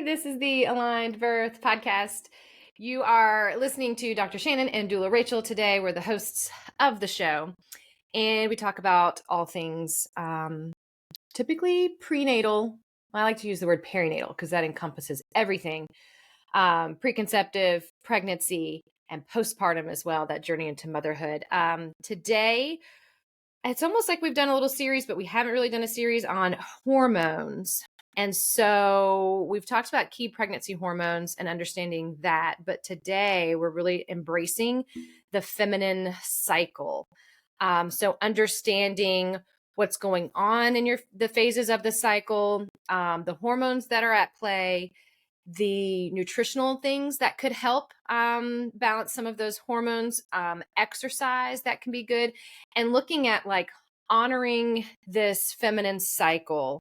This is the Aligned Birth podcast. You are listening to Dr. Shannon and Doula Rachael today. We're the hosts of the show, and we talk about all things typically prenatal. I like to use the word perinatal because that encompasses everything, preconceptive, pregnancy, and postpartum as well, that journey into motherhood. Today, it's almost like we've done a little series, but we haven't really done a series on hormones. And so we've talked about key pregnancy hormones and understanding that. But today we're really embracing the feminine cycle. So understanding what's going on in the phases of the cycle, the hormones that are at play, the nutritional things that could help balance some of those hormones, exercise that can be good, and looking at like honoring this feminine cycle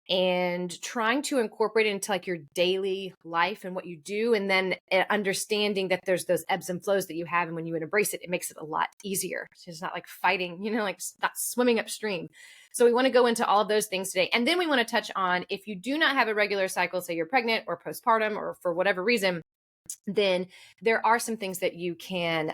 and trying to incorporate it into like your daily life and what you do, and then understanding that there's those ebbs and flows that you have, and when you embrace it, it makes it a lot easier. It's not like fighting, like not swimming upstream. So we want to go into all of those things today. And then we want to touch on, if you do not have a regular cycle, say you're pregnant or postpartum or for whatever reason, then there are some things that you can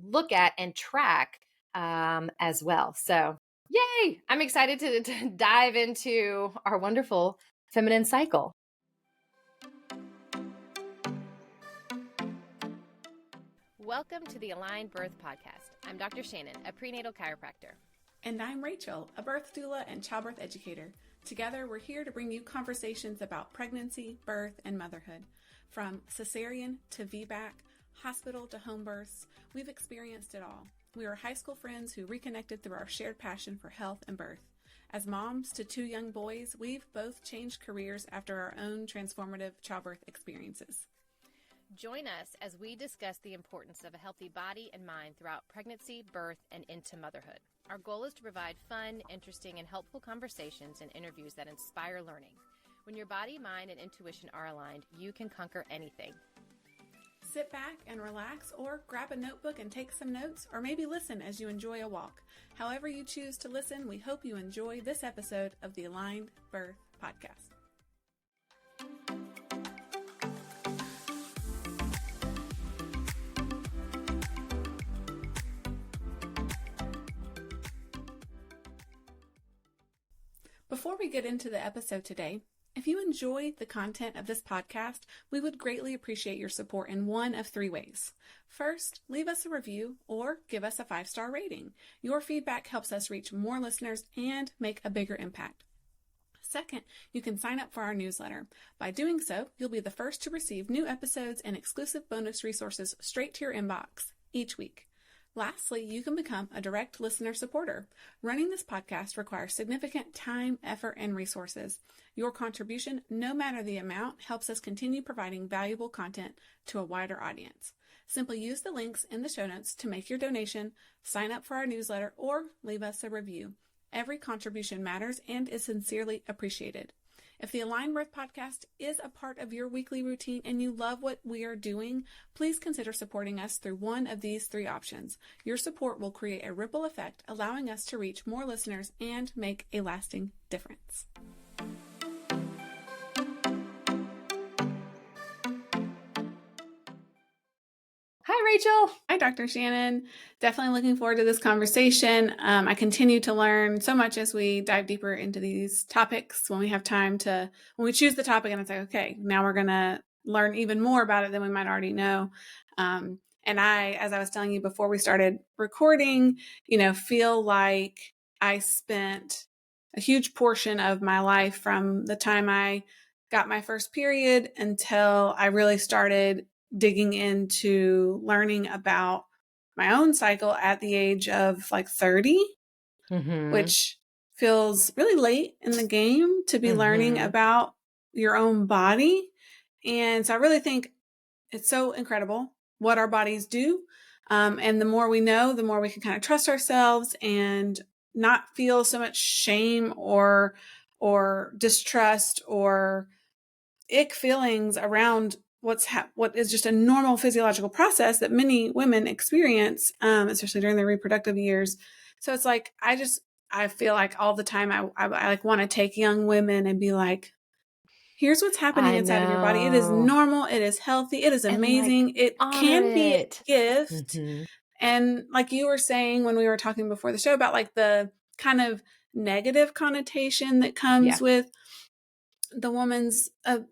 look at and track as well. So yay! I'm excited to dive into our wonderful feminine cycle. Welcome to the Aligned Birth Podcast. I'm Dr. Shannon, a prenatal chiropractor. And I'm Rachael, a birth doula and childbirth educator. Together, we're here to bring you conversations about pregnancy, birth, and motherhood. From cesarean to VBAC, hospital to home births, we've experienced it all. We are high school friends who reconnected through our shared passion for health and birth. As moms to two young boys, we've both changed careers after our own transformative childbirth experiences. Join us as we discuss the importance of a healthy body and mind throughout pregnancy, birth, and into motherhood. Our goal is to provide fun, interesting, and helpful conversations and interviews that inspire learning. When your body, mind, and intuition are aligned, you can conquer anything. Sit back and relax, or grab a notebook and take some notes, or maybe listen as you enjoy a walk. However you choose to listen, we hope you enjoy this episode of the Aligned Birth Podcast. Before we get into the episode today, if you enjoy the content of this podcast, we would greatly appreciate your support in one of three ways. First, leave us a review or give us a 5-star rating. Your feedback helps us reach more listeners and make a bigger impact. Second, you can sign up for our newsletter. By doing so, you'll be the first to receive new episodes and exclusive bonus resources straight to your inbox each week. Lastly, you can become a direct listener supporter. Running this podcast requires significant time, effort, and resources. Your contribution, no matter the amount, helps us continue providing valuable content to a wider audience. Simply use the links in the show notes to make your donation, sign up for our newsletter, or leave us a review. Every contribution matters and is sincerely appreciated. If the Aligned Birth Podcast is a part of your weekly routine and you love what we are doing, please consider supporting us through one of these three options. Your support will create a ripple effect, allowing us to reach more listeners and make a lasting difference. Hi, Rachael. Hi, Dr. Shannon. Definitely looking forward to this conversation. I continue to learn so much as we dive deeper into these topics when we have time when we choose the topic and it's like, okay, now we're going to learn even more about it than we might already know. And as I was telling you before we started recording, feel like I spent a huge portion of my life from the time I got my first period until I really started digging into learning about my own cycle at the age of like 30, which feels really late in the game to be learning about your own body. And so I really think it's so incredible what our bodies do. And the more we know, the more we can kind of trust ourselves and not feel so much shame or distrust or ick feelings around what is just a normal physiological process that many women experience, especially during their reproductive years. So it's like, I feel like all the time I like want to take young women and be like, Here's what's happening I inside of your body. It is know. normal. It is healthy. It is And amazing. It honor can be a it. gift. Mm-hmm. And like you were saying when we were talking before the show about like the kind of negative connotation that comes with the woman's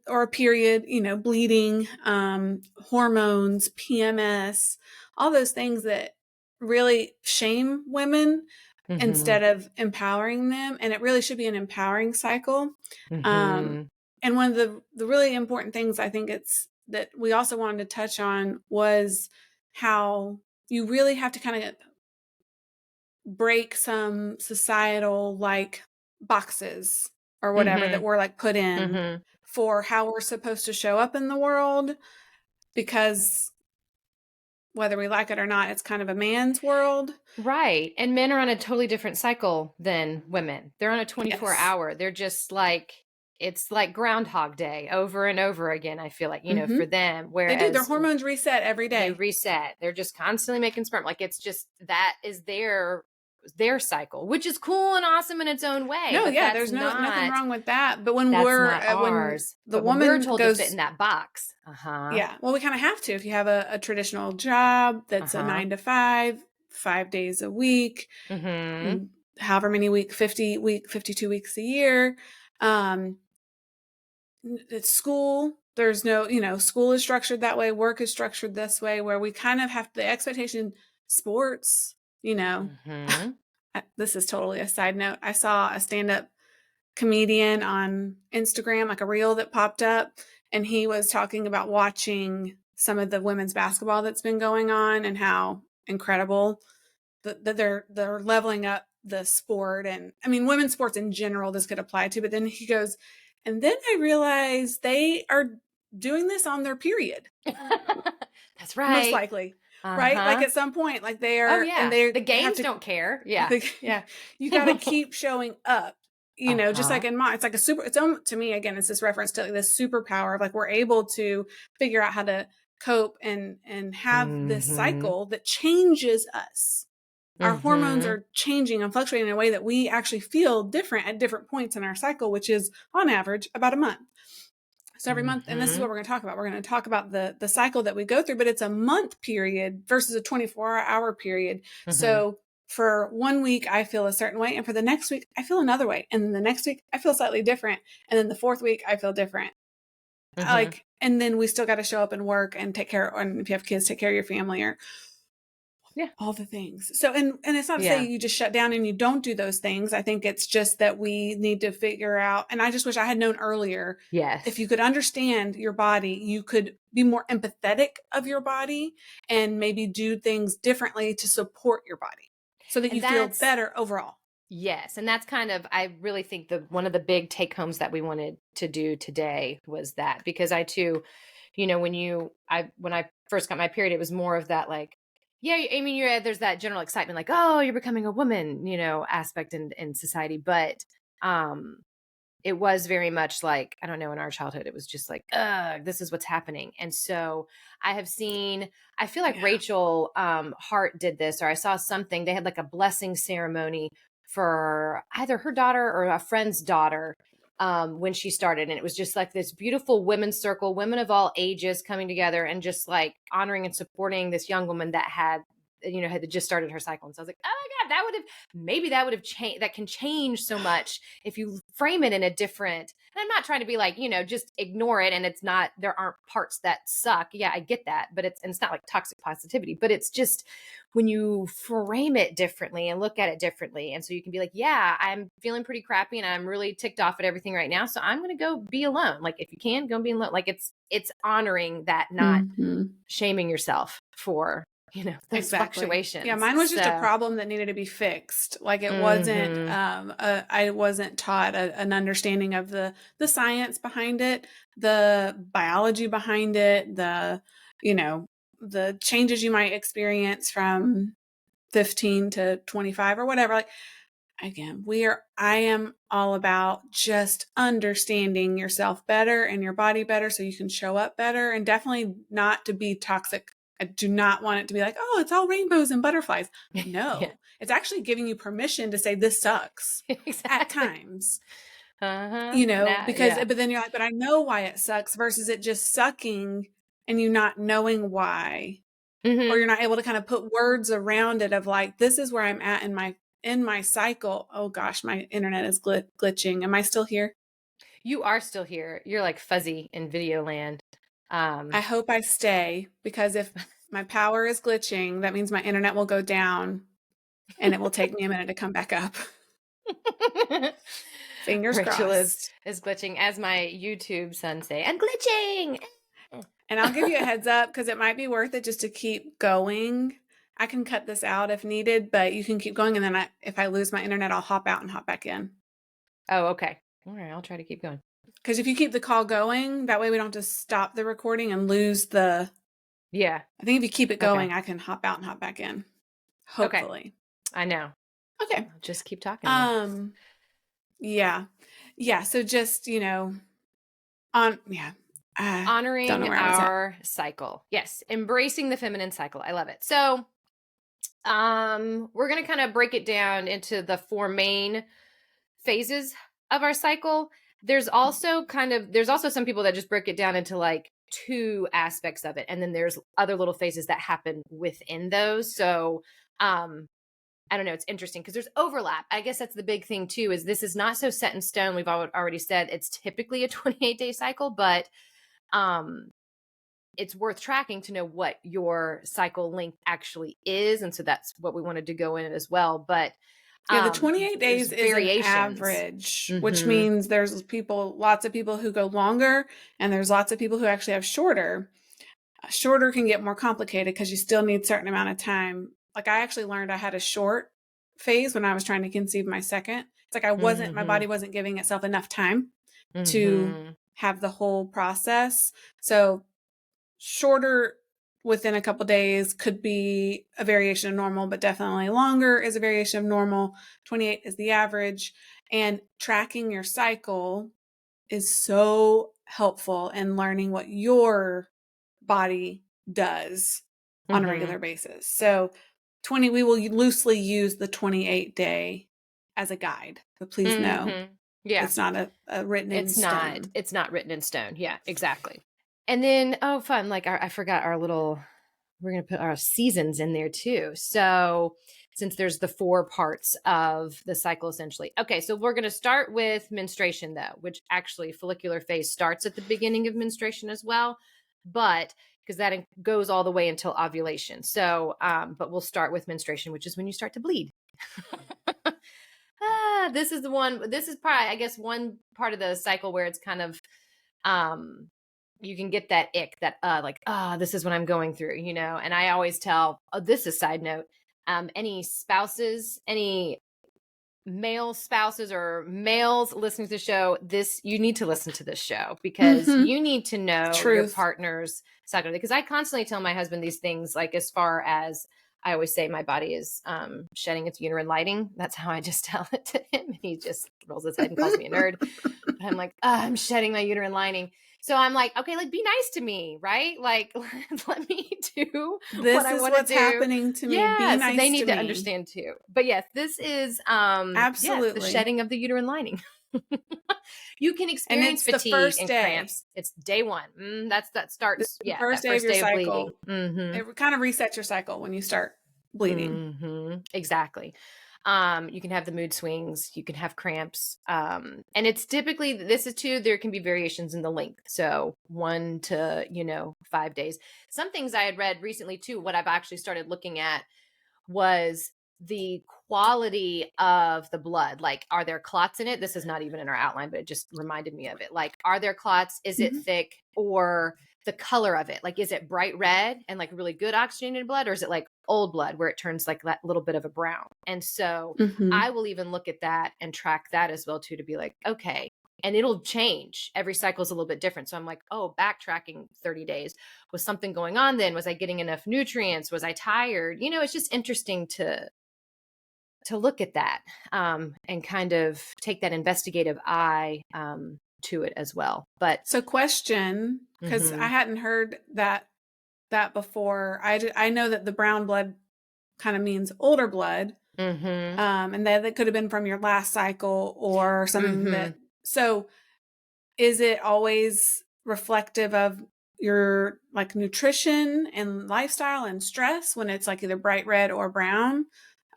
or a period, bleeding, hormones, PMS, all those things that really shame women Mm-hmm. instead of empowering them. And it really should be an empowering cycle. Mm-hmm. And one of the really important things I think it's that we also wanted to touch on was how you really have to kind of break some societal like boxes or whatever that Mm-hmm. we're like put in Mm-hmm. for how we're supposed to show up in the world, because whether we like it or not, it's kind of a man's world. Right. And men are on a totally different cycle than women. They're on a 24 Yes. hour. They're just like, it's like Groundhog Day over and over again, I feel like, Mm-hmm. for them. They do. Their Whereas hormones reset every they day. reset. They're just constantly making sperm. Like it's just, that is their cycle, which is cool and awesome in its own way. No, But yeah, that's there's nothing not, wrong with that. But when that's we're not when ours. the But when we're woman told goes, to fit in that box. Uh-huh. yeah, well, we kind of have to. If you have a traditional job that's a Uh-huh. 9 to 5, 5 days a week, Mm-hmm. however many 52 weeks a year, it's school. There's no, school is structured that way. Work is structured this way, where we kind of have the expectation. Sports, Mm-hmm. this is totally a side note. I saw a stand-up comedian on Instagram, like a reel that popped up, and he was talking about watching some of the women's basketball that's been going on and how incredible that they're leveling up the sport. And I mean, women's sports in general, this could apply to, but then he goes, and then I realized they are doing this on their period. That's Most right. likely. Right? Like Uh-huh. at some point, like Oh and yeah. they The have games to, don't care. Yeah. Yeah. you got to keep showing up, just like Uh-huh. in it's like to me, again, it's this reference to like this superpower of like, we're able to figure out how to cope and have this Mm-hmm. cycle that changes us. Our hormones Mm-hmm. are changing and fluctuating in a way that we actually feel different at different points in our cycle, which is on average about a month. So every month, and this is Mm-hmm. what we're going to talk about. We're going to talk about the cycle that we go through, but it's a month period versus a 24-hour period. Mm-hmm. So for 1 week, I feel a certain way. And for the next week, I feel another way. And then the next week, I feel slightly different. And then the fourth week, I feel different. Mm-hmm. And then we still got to show up and work and take care. And if you have kids, take care of your family or all the things. So, and it's not to say you just shut down and you don't do those things. I think it's just that we need to figure out, and I just wish I had known earlier. Yes. If you could understand your body, you could be more empathetic of your body and maybe do things differently to support your body so that you feel better overall. Yes. And that's kind of, I really think one of the big take homes that we wanted to do today was that, because I too, when I first got my period, it was more of that, like, yeah, I mean, there's that general excitement, like, oh, you're becoming a woman, aspect in society. But, it was very much like, I don't know, in our childhood, it was just like, this is what's happening. And so I feel like Rachel Hart did this, or I saw something, they had like a blessing ceremony for either her daughter or a friend's daughter when she started. And it was just like this beautiful women's circle, women of all ages coming together and just like honoring and supporting this young woman that had just started her cycle. And so I was like, oh my God, that would have changed. That can change so much if you frame it in a different, and I'm not trying to be like, just ignore it. And it's not, there aren't parts that suck. Yeah, I get that, but it's not like toxic positivity, but it's just when you frame it differently and look at it differently. And so you can be like, yeah, I'm feeling pretty crappy and I'm really ticked off at everything right now. So I'm going to go be alone. Like if you can go be alone, like it's honoring that, not shaming yourself for those fluctuations. Yeah, mine was just a problem that needed to be fixed. Like it wasn't, I wasn't taught an understanding of the science behind it, the biology behind it, the changes you might experience from 15 to 25 or whatever. Like, again, I am all about just understanding yourself better and your body better so you can show up better, and definitely not to be toxic. I do not want it to be like, oh, it's all rainbows and butterflies. No, It's actually giving you permission to say this sucks at times. Now, because, yeah. but then you're like, but I know why it sucks versus it just sucking and you not knowing why, or you're not able to kind of put words around it of like, this is where I'm at in my cycle. Oh gosh, my internet is glitching. Am I still here? You are still here. You're like fuzzy in video land. I hope I stay, because if my power is glitching, that means my internet will go down and it will take me a minute to come back up. Fingers Rachel crossed. is glitching, as my YouTube son say, I'm glitching. And I'll give you a heads up because it might be worth it just to keep going. I can cut this out if needed, but you can keep going. And then if I lose my internet, I'll hop out and hop back in. Oh, okay. All right. I'll try to keep going. Because if you keep the call going, that way we don't have to stop the recording and lose the. Yeah. I think if you keep it going, I can hop out and hop back in. Hopefully. Okay. I know. Okay. I'll just keep talking. Yeah. Yeah. So just, honoring our cycle. Yes. Embracing the feminine cycle. I love it. So, we're going to kind of break it down into the 4 main phases of our cycle. There's also some people that just break it down into like 2 aspects of it. And then there's other little phases that happen within those. So, I don't know. It's interesting because there's overlap. I guess that's the big thing too, is this is not so set in stone. We've already said it's typically a 28-day cycle, but it's worth tracking to know what your cycle length actually is. And so that's what we wanted to go in as well. But the 28 days is an average, which means there's lots of people who go longer, and there's lots of people who actually have shorter. Shorter can get more complicated because you still need a certain amount of time. Like I actually learned I had a short phase when I was trying to conceive my second. It's like my body wasn't giving itself enough time to have the whole process. So shorter within a couple days could be a variation of normal, but definitely longer is a variation of normal. 28 is the average. And tracking your cycle is so helpful in learning what your body does on a regular basis. So we will loosely use the 28-day as a guide, but please know, it's not a written in stone. It's not written in stone. Yeah, exactly. And then, fun. Like I forgot we're going to put our seasons in there too. So since there's the 4 parts of the cycle, essentially. Okay. So we're going to start with menstruation though, which actually follicular phase starts at the beginning of menstruation as well, but because that goes all the way until ovulation. So, but we'll start with menstruation, which is when you start to bleed. This is probably, I guess, one part of the cycle where it's kind of, you can get that ick that, this is what I'm going through, and I always tell, this is a side note, any male spouses or males listening to the show, you need to listen to this show because you need to know your partner's cycle. Because I constantly tell my husband these things, like as far as I always say my body is shedding its uterine lining. That's how I just tell it to him. And he just rolls his head and calls me a nerd. But I'm like, I'm shedding my uterine lining. So I'm like, okay, like be nice to me, right? Like let me do what I want to do. This is what's happening to me. Yeah, be nice so they need to me. understand too. But yes, this is absolutely the shedding of the uterine lining. You can experience fatigue and cramps. It's day 1. That starts. The first day of your cycle. It kind of resets your cycle when you start bleeding. Exactly. You can have the mood swings, you can have cramps. And it's typically, there can be variations in the length. So 1 to, 5 days. Some things I had read recently too, what I've actually started looking at was the quality of the blood. Like, are there clots in it? This is not even in our outline, but it just reminded me of it. Like, are there clots? Is it thick? Or the color of it? Like, is it bright red and like really good oxygenated blood? Or is it like old blood where it turns like that little bit of a brown? And so I will even look at that and track that as well too, to be like, okay. And it'll change. Every cycle is a little bit different. So I'm like, backtracking 30 days. Was something going on then? Was I getting enough nutrients? Was I tired? It's just interesting to look at that and kind of take that investigative eye to it as well. But so question, because I hadn't heard that before. I know that the brown blood kind of means older blood. And that could have been from your last cycle or something that So is it always reflective of your like nutrition and lifestyle and stress when it's like either bright red or brown?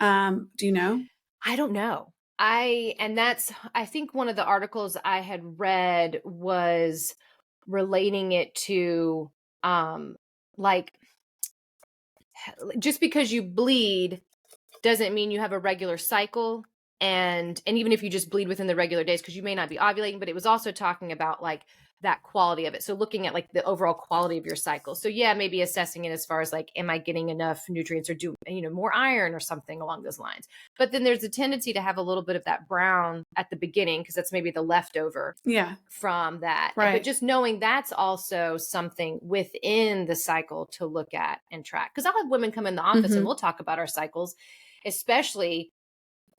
Do you know? I don't know. I think one of the articles I had read was relating it to like just because you bleed doesn't mean you have a regular cycle, and even if you just bleed within the regular days, because you may not be ovulating. But it was also talking about like that quality of it, so looking at like the overall quality of your cycle. So yeah, maybe assessing it as far as like, am I getting enough nutrients, or do more iron or something along those lines. But then there's a tendency to have a little bit of that brown at the beginning, because that's maybe the leftover Yeah. from that. But Right. just knowing that's also something within the cycle to look at and track, because I'll have women come in the office and Mm-hmm. we'll talk about our cycles, especially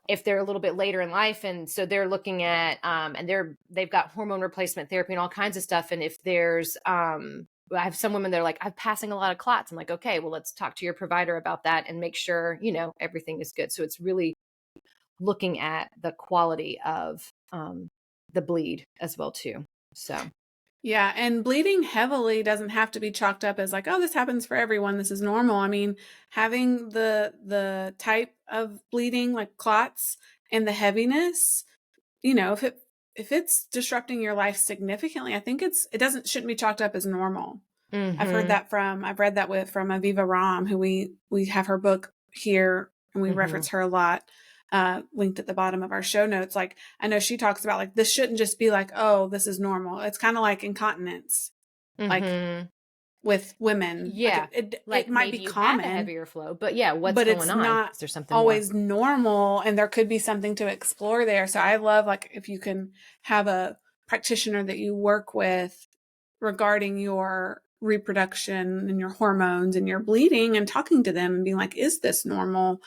if they're a little bit later in life. And so they're looking at and they've got hormone replacement therapy and all kinds of stuff. And if there's I have some women that are like, I'm passing a lot of clots. I'm like, okay, well, let's talk to your provider about that and make sure everything is good. So it's really looking at the quality of the bleed as well too. So Yeah, and bleeding heavily doesn't have to be chalked up as like, oh, this happens for everyone, this is normal. I mean, having the type of bleeding like clots and the heaviness, if it's disrupting your life significantly, I think it shouldn't be chalked up as normal. I've read that from Aviva Ram, who we have her book here and we reference her a lot, linked at the bottom of our show notes. Like, I know she talks about like, this shouldn't just be like, oh, this is normal. It's kind of like incontinence, like with women, like yeah, it like might be maybe you have a common, heavier flow, but yeah, what's but going it's on? not Is there something more? always normal, and there could be something to explore there. So I love like if you can have a practitioner that you work with regarding your reproduction and your hormones and your bleeding, and talking to them and being like, is this normal?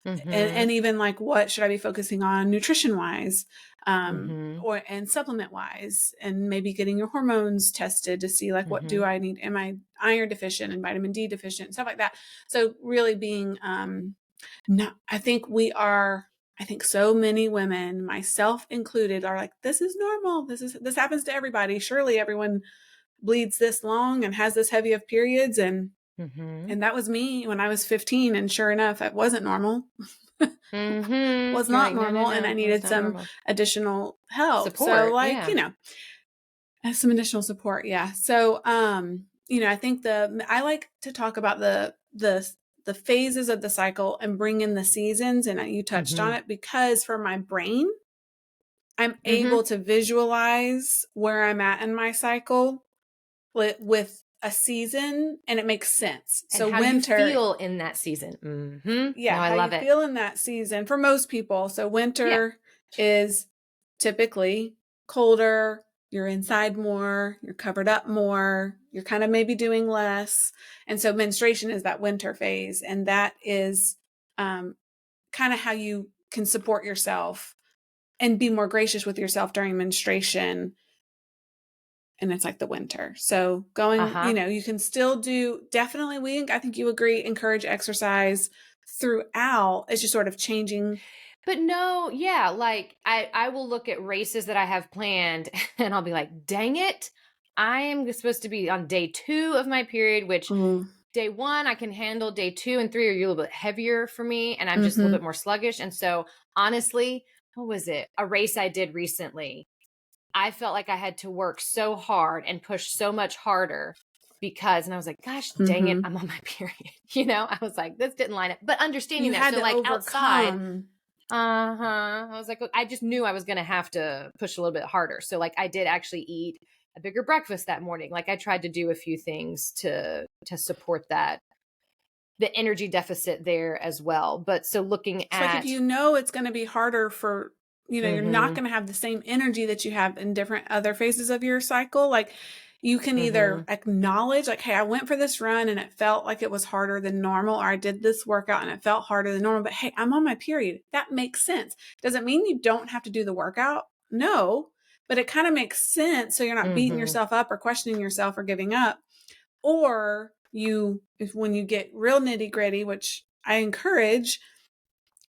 And even like, what should I be focusing on nutrition wise, and supplement wise, and maybe getting your hormones tested to see like, what do I need? Am I iron deficient and vitamin D deficient and stuff like that? So really being, I think so many women, myself included, are like, this is normal. This happens to everybody. Surely everyone bleeds this long and has this heavy of periods. And that was me when I was 15. And sure enough, it wasn't normal. Was You're not like, no, no, normal. And I no, that's needed not some normal. additional help. So Support, like, yeah. some additional support. Yeah. So, I think I like to talk about the phases of the cycle and bring in the seasons. And you touched on it, because for my brain, I'm able to visualize where I'm at in my cycle with a season, and it makes sense. And So how you winter, feel in that season. No, yeah, I how you love it. feel in that season for most people. So Yeah. winter is typically colder, you're inside more, you're covered up more, you're kind of maybe doing less. And so menstruation is that winter phase. And that is kind of how you can support yourself and be more gracious with yourself during menstruation. And it's like the winter. So going, you can still definitely, I think you agree, encourage exercise throughout. It's just sort of changing. But no, yeah, like I will look at races that I have planned and I'll be like, dang it, I am supposed to be on day 2 of my period, which day 1 I can handle. Day 2 and 3 are a little bit heavier for me, and I'm just a little bit more sluggish. And so honestly, what was it? A race I did recently, I felt like I had to work so hard and push so much harder, and I was like, gosh, dang it, I'm on my period. I was like, this didn't line up. But understanding You that, had so to like outside, overcome. I was like, I just knew I was going to have to push a little bit harder. So like I did actually eat a bigger breakfast that morning. Like I tried to do a few things to support the energy deficit there as well. But so looking It's like, if at, you know it's going to be harder for, you're not going to have the same energy that you have in different other phases of your cycle. Like, you can either acknowledge like, hey, I went for this run and it felt like it was harder than normal, or I did this workout and it felt harder than normal, but hey, I'm on my period. That makes sense. Doesn't mean you don't have to do the workout. No, but it kind of makes sense. So you're not beating yourself up or questioning yourself or giving up. Or when you get real nitty gritty, which I encourage,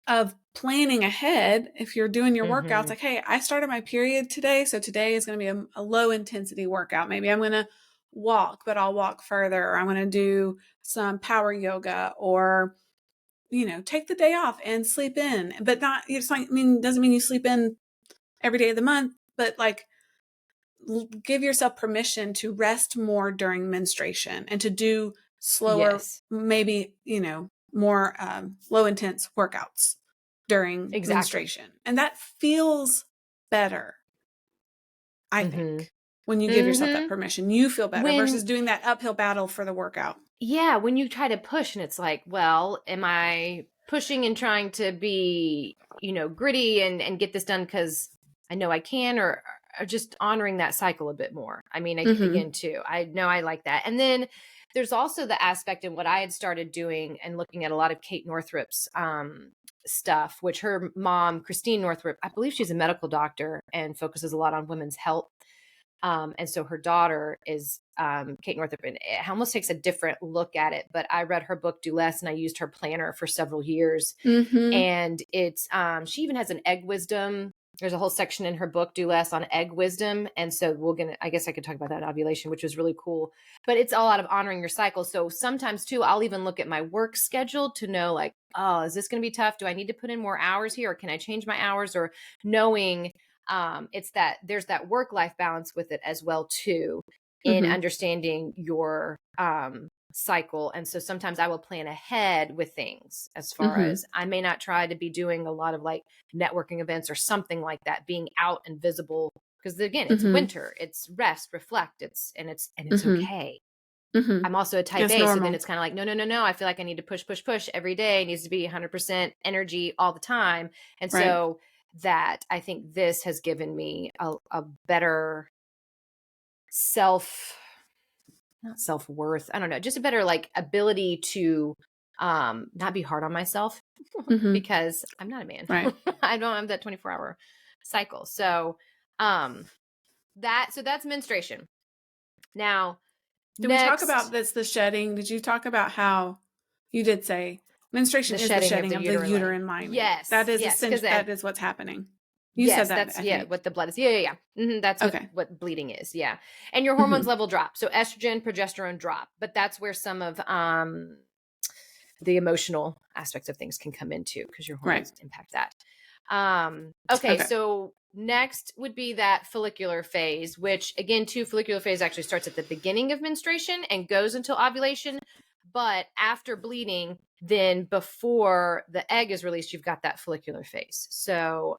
of planning ahead. If you're doing your workouts, Mhm. like, hey, I started my period today, so today is going to be a low intensity workout. Maybe I'm going to walk, but I'll walk further, or I'm going to do some power yoga, or take the day off and sleep in, but not, it's like, doesn't mean you sleep in every day of the month, but like give yourself permission to rest more during menstruation and to do slower, Yes. maybe, more low intense workouts during Exactly. menstruation. And that feels better, I Mhm. think. When you give yourself that Mhm. permission, you feel better versus When doing that uphill battle for the workout. Yeah, when you try to push and it's like, well, am I pushing and trying to be, gritty and get this done because I know I can, or just honoring that cycle a bit more? I mean, Mm-hmm. again, too, I know I like that. And then there's also the aspect in what I had started doing and looking at a lot of Kate Northrup's stuff, which her mom, Christine Northrup, I believe she's a medical doctor and focuses a lot on women's health. And so her daughter is Kate Northrup, and it almost takes a different look at it. But I read her book, Do Less, and I used her planner for several years. Mm-hmm. And it's she even has an egg wisdom. There's a whole section in her book, Do Less, on egg wisdom. And so I guess I could talk about that ovulation, which was really cool. But it's all out of honoring your cycle. So sometimes too, I'll even look at my work schedule to know, like, oh, is this going to be tough? Do I need to put in more hours here, or can I change my hours? Or knowing it's that there's that work-life balance with it as well too, in Mm-hmm. understanding your cycle. And so sometimes I will plan ahead with things, as far Mm-hmm. as I may not try to be doing a lot of like networking events or something like that, being out and visible, because again, it's Mm-hmm. winter, it's rest, reflect, it's Mm-hmm. okay. Mm-hmm. I'm also a type It's A, so then normal. it's kind of like, no, no, no, no. I feel like I need to push, push, push every day. It needs to be 100% energy all the time. And Right. so that, I think this has given me a better not self-worth. I don't know, just a better like ability to not be hard on myself Mm-hmm. because I'm not a man. Right. I don't have that 24-hour cycle. So that's menstruation. Now, Did we talk about next, the shedding? Did you talk about how you did say menstruation the is the shedding of the shedding of the uterine lining. uterine lining? That Yes, is yes, because essential. then That is what's happening. You said yes, that, that's I think. what the blood is. Yeah, yeah, yeah. That's Okay. what bleeding is. Yeah, and your hormones Mm-hmm. level drop. So estrogen, progesterone drop, but that's where some of the emotional aspects of things can come into, because your Right. hormones impact that. Okay, Okay. so next would be that follicular phase, which again, too, follicular phase actually starts at the beginning of menstruation and goes until ovulation. But after bleeding, then before the egg is released, you've got that follicular phase. So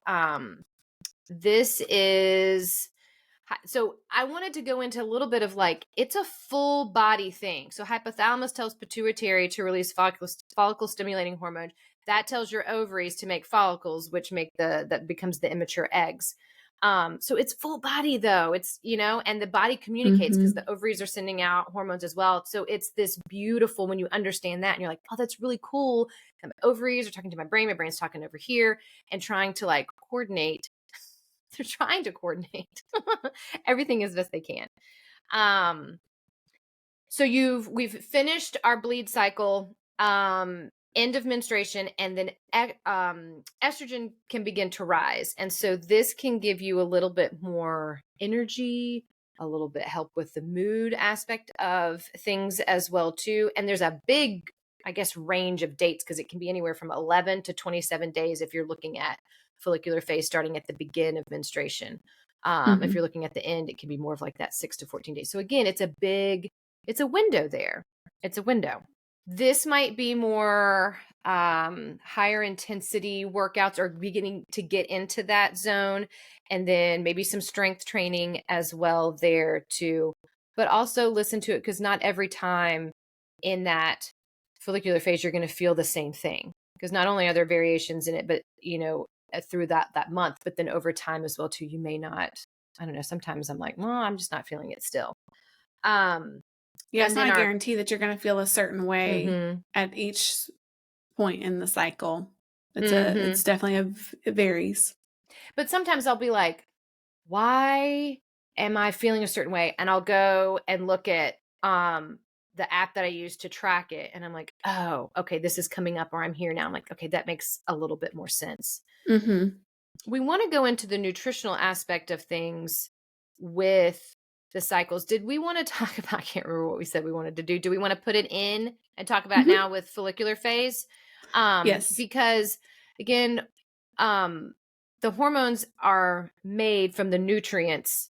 this is so I wanted to go into a little bit of like, it's a full body thing. So hypothalamus tells pituitary to release follicle stimulating hormone. That tells your ovaries to make follicles, which make that becomes the immature eggs. So it's full body though. It's, and the body communicates because Mm-hmm. the ovaries are sending out hormones as well. So it's this beautiful when you understand that and you're like, oh, that's really cool. And my ovaries are talking to my brain's talking over here and trying to like coordinate. They're trying to coordinate everything as best they can. Um, so we've finished our bleed cycle, end of menstruation, and then estrogen can begin to rise. And so this can give you a little bit more energy, a little bit help with the mood aspect of things as well too. And there's a big, I guess, range of dates, because it can be anywhere from 11 to 27 days if you're looking at follicular phase starting at the begin of menstruation. If Mm-hmm. you're looking at the end, it can be more of like that 6 to 14 days. So again, it's a window there. It's a window. This might be more higher intensity workouts, or beginning to get into that zone, and then maybe some strength training as well there too. But also listen to it, because not every time in that follicular phase you're going to feel the same thing, because not only are there variations in it, but through that month, but then over time as well too, you may not. I don't know. Sometimes I'm like, well, I'm just not feeling it still. Um, Yeah, it's and then not a our guarantee that you're going to feel a certain way mm-hmm, at each point in the cycle. mm-hmm. It's definitely it varies. But sometimes I'll be like, why am I feeling a certain way? And I'll go and look at the app that I use to track it. And I'm like, oh, okay, this is coming up, or I'm here now. I'm like, okay, that makes a little bit more sense. Mm-hmm. We want to go into the nutritional aspect of things with the cycles. Did we want to talk about, I can't remember what we said we wanted to do. Do we want to put it in and talk about Mm-hmm. now with follicular phase? Yes. Because again, the hormones are made from the nutrients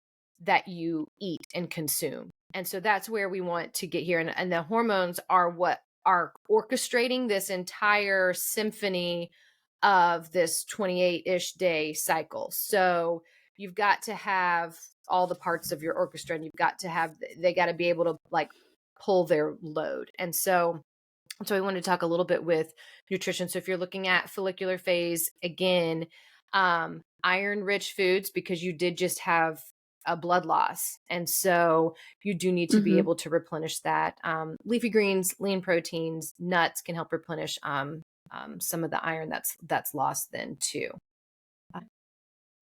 that you eat and consume. And so that's where we want to get here. And the hormones are what are orchestrating this entire symphony of this 28-ish day cycle. So you've got to have all the parts of your orchestra, and they got to be able to like pull their load. And so we wanted to talk a little bit with nutrition. So if you're looking at follicular phase, again, iron rich foods, because you did just have a blood loss. And so you do need to be able to replenish that. Leafy greens, lean proteins, nuts can help replenish some of the iron that's lost then too.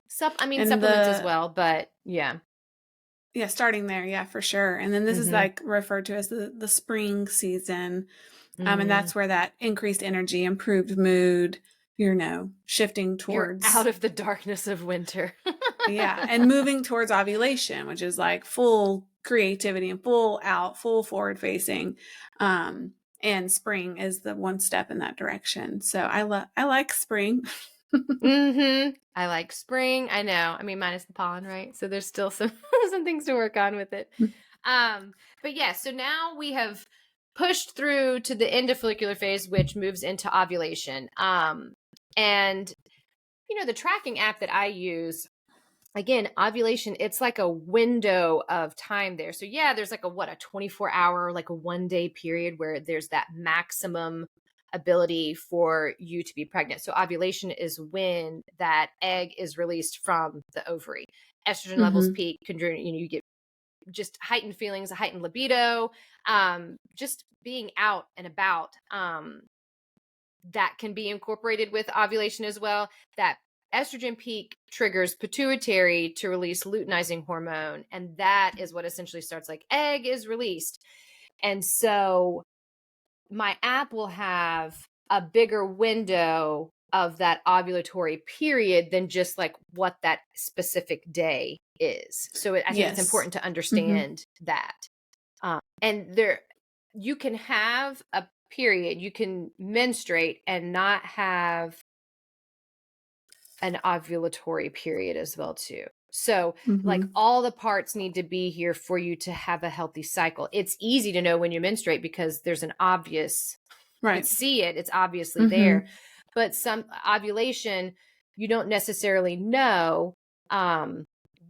Supplements as well, but yeah. Yeah, starting there, yeah, for sure. And then this is like referred to as the spring season. And that's where that increased energy, improved mood, shifting towards You're out of the darkness of winter. Yeah, and moving towards ovulation, which is like full creativity and full forward facing. And spring is the one step in that direction. So I like spring. I like spring. I know. I mean, minus the pollen, right? So there's still some things to work on with it. But yeah, so now we have pushed through to the end of follicular phase, which moves into ovulation. And the tracking app that I use, again, ovulation, it's like a window of time there. So yeah, there's like a 24-hour, like a 1-day period where there's that maximum ability for you to be pregnant. So ovulation is when that egg is released from the ovary. Estrogen levels peak, you get just heightened feelings, a heightened libido, just being out and about. That can be incorporated with ovulation as well. That estrogen peak triggers pituitary to release luteinizing hormone. And that is what essentially starts like egg is released. And so my app will have a bigger window of that ovulatory period than just like what that specific day is. So I think it's important to understand that. And you can have a period, you can menstruate and not have an ovulatory period as well too. So like all the parts need to be here for you to have a healthy cycle. It's easy to know when you menstruate because there's an obvious, you can see it, it's obviously there. But some ovulation, you don't necessarily know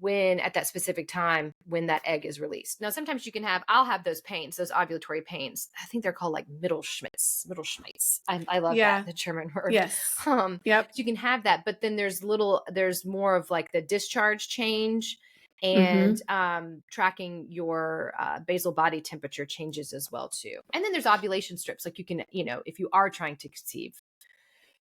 when at that specific time when that egg is released. Now, sometimes I'll have those pains, those ovulatory pains. I think they're called like Mittelschmerz. I love that, the German word. Yes. So you can have that, but then there's more of like the discharge change and tracking your basal body temperature changes as well too. And then there's ovulation strips. Like you can, if you are trying to conceive,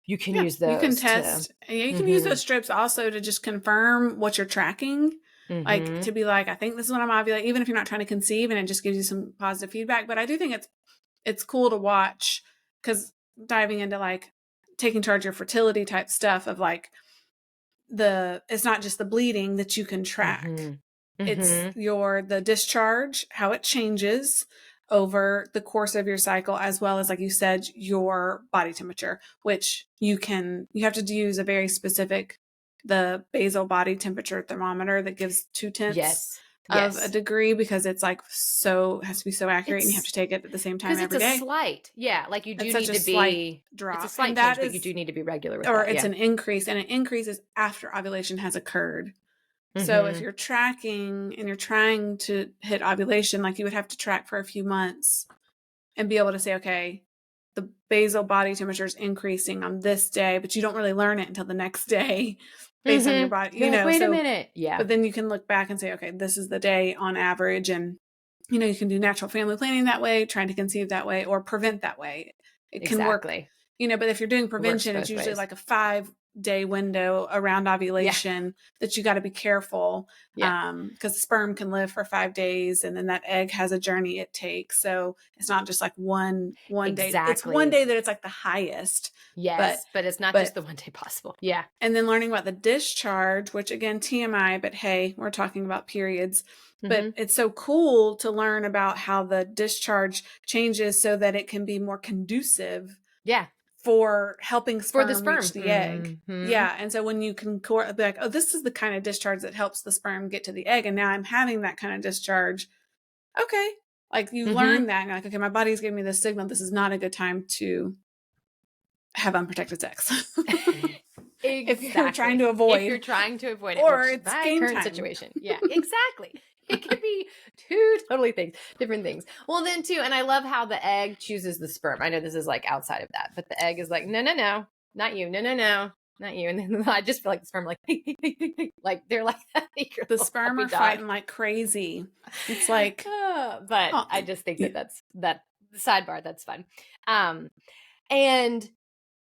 you can use those. You can test. You can use those strips also to just confirm what you're tracking. Like to be like, I think this is what I'm ovulating, even if you're not trying to conceive, and it just gives you some positive feedback. But I do think it's cool to watch, because diving into like taking charge of your fertility type stuff of like it's not just the bleeding that you can track. It's the discharge, how it changes over the course of your cycle, as well as, like you said, your body temperature, which you have to use a very specific, the basal body temperature thermometer that gives 0.2 of a degree, because it's like has to be so accurate, and you have to take it at the same time every day. It's a slight, like you do need to be drop. It's a slight change, but you do need to be regular with or that. It's an increase, and an increase is after ovulation has occurred. So if you're tracking and you're trying to hit ovulation, like you would have to track for a few months and be able to say, okay, the basal body temperature is increasing on this day, but you don't really learn it until the next day based on your body, wait a minute. Yeah. But then you can look back and say, okay, this is the day on average. And, you can do natural family planning that way, trying to conceive that way, or prevent that way. It can work, but if you're doing prevention, it's usually like a day window around ovulation that you got to be careful. Because the sperm can live for 5 days, and then that egg has a journey it takes. So it's not just like one day. It's one day that it's like the highest. Yes, but it's not just the one day possible. Yeah. And then learning about the discharge, which again, TMI, but hey, we're talking about periods. But it's so cool to learn about how the discharge changes so that it can be more conducive for helping sperm reach the egg. Yeah. And so when you can be like, oh, this is the kind of discharge that helps the sperm get to the egg. And now I'm having that kind of discharge. Okay. Like you learn that and you're like, okay, my body's giving me this signal. This is not a good time to have unprotected sex. If you're trying to avoid. If you're trying to avoid it. Or it's my game current time. situation. Yeah, exactly. It could be two totally different things. Well, then too, and I love how the egg chooses the sperm. I know this is like outside of that, but the egg is like, no, not you. No, not you. And then I just feel like the sperm like, like they're like, the sperm are fighting like crazy. It's like, but I just think that's sidebar. That's fun. And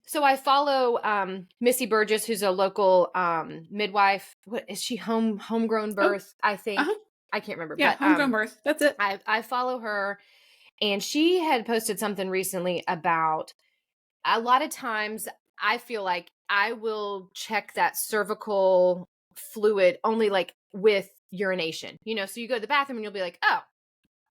so I follow Missy Burgess, who's a local midwife. What is she? Homegrown birth, I think. I can't remember. Yeah, but, homegrown birth. That's it. I follow her, and she had posted something recently about a lot of times I feel like I will check that cervical fluid only like with urination. You know, so you go to the bathroom and you'll be like, oh,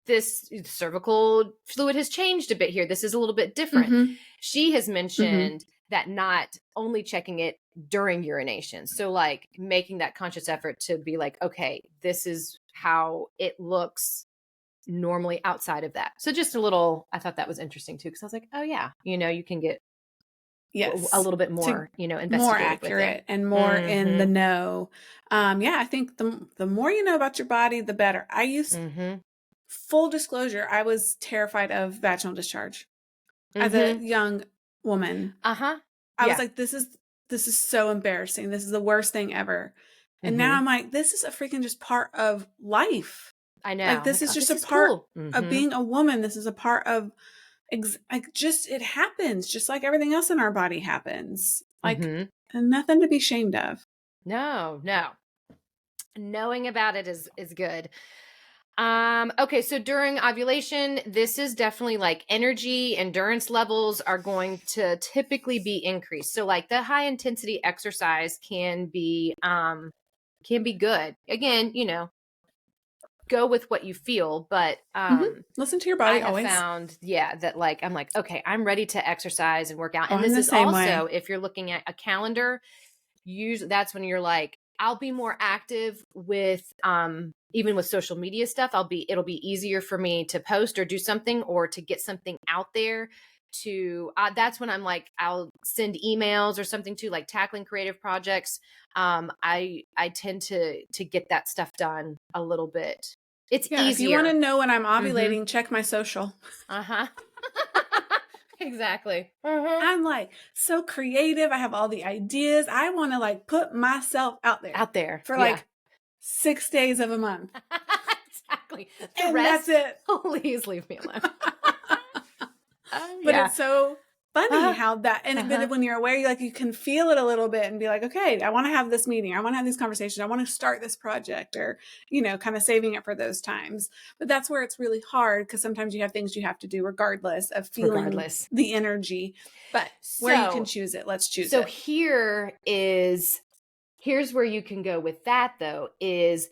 this cervical fluid has changed a bit here. This is a little bit different. She has mentioned that not only checking it during urination. So like making that conscious effort to be like, okay, this is how it looks normally outside of that. So just a little, I thought that was interesting too. Cause I was like, oh yeah, you know, you can get a little bit more, you know, more accurate and more in the know. I think the more you know about your body, the better. I used full disclosure, I was terrified of vaginal discharge as a young woman. I was like, this is so embarrassing. This is the worst thing ever. And now I'm like, this is a freaking just part of life. I know. Like this is just a part of being a woman. This is a part of it happens just like everything else in our body happens. Like and nothing to be ashamed of. No. Knowing about it is good. Okay, so during ovulation, this is definitely like energy, endurance levels are going to typically be increased. So like the high intensity exercise can be good. Again, you know, go with what you feel, but listen to your body. I have always found that like I'm like, okay, I'm ready to exercise and work out. And this is also if you're looking at a calendar, usually that's when you're like, I'll be more active with even with social media stuff. It'll be easier for me to post or do something or to get something out there to that's when I'm like, I'll send emails or something to like tackling creative projects. I tend to get that stuff done a little bit. It's easier. If you want to know when I'm ovulating, check my social. Exactly. I'm like so creative. I have all the ideas. I want to like put myself out there for like 6 days of a month. Exactly. The rest, that's it. Please leave me alone. But it's so funny how that, but when you're aware, you can feel it a little bit and be like, okay, I want to have this meeting. I want to have these conversations. I want to start this project or, you know, kind of saving it for those times. But that's where it's really hard because sometimes you have things you have to do regardless of feeling the energy. But where you can choose it, let's choose it. So here's where you can go with that though, is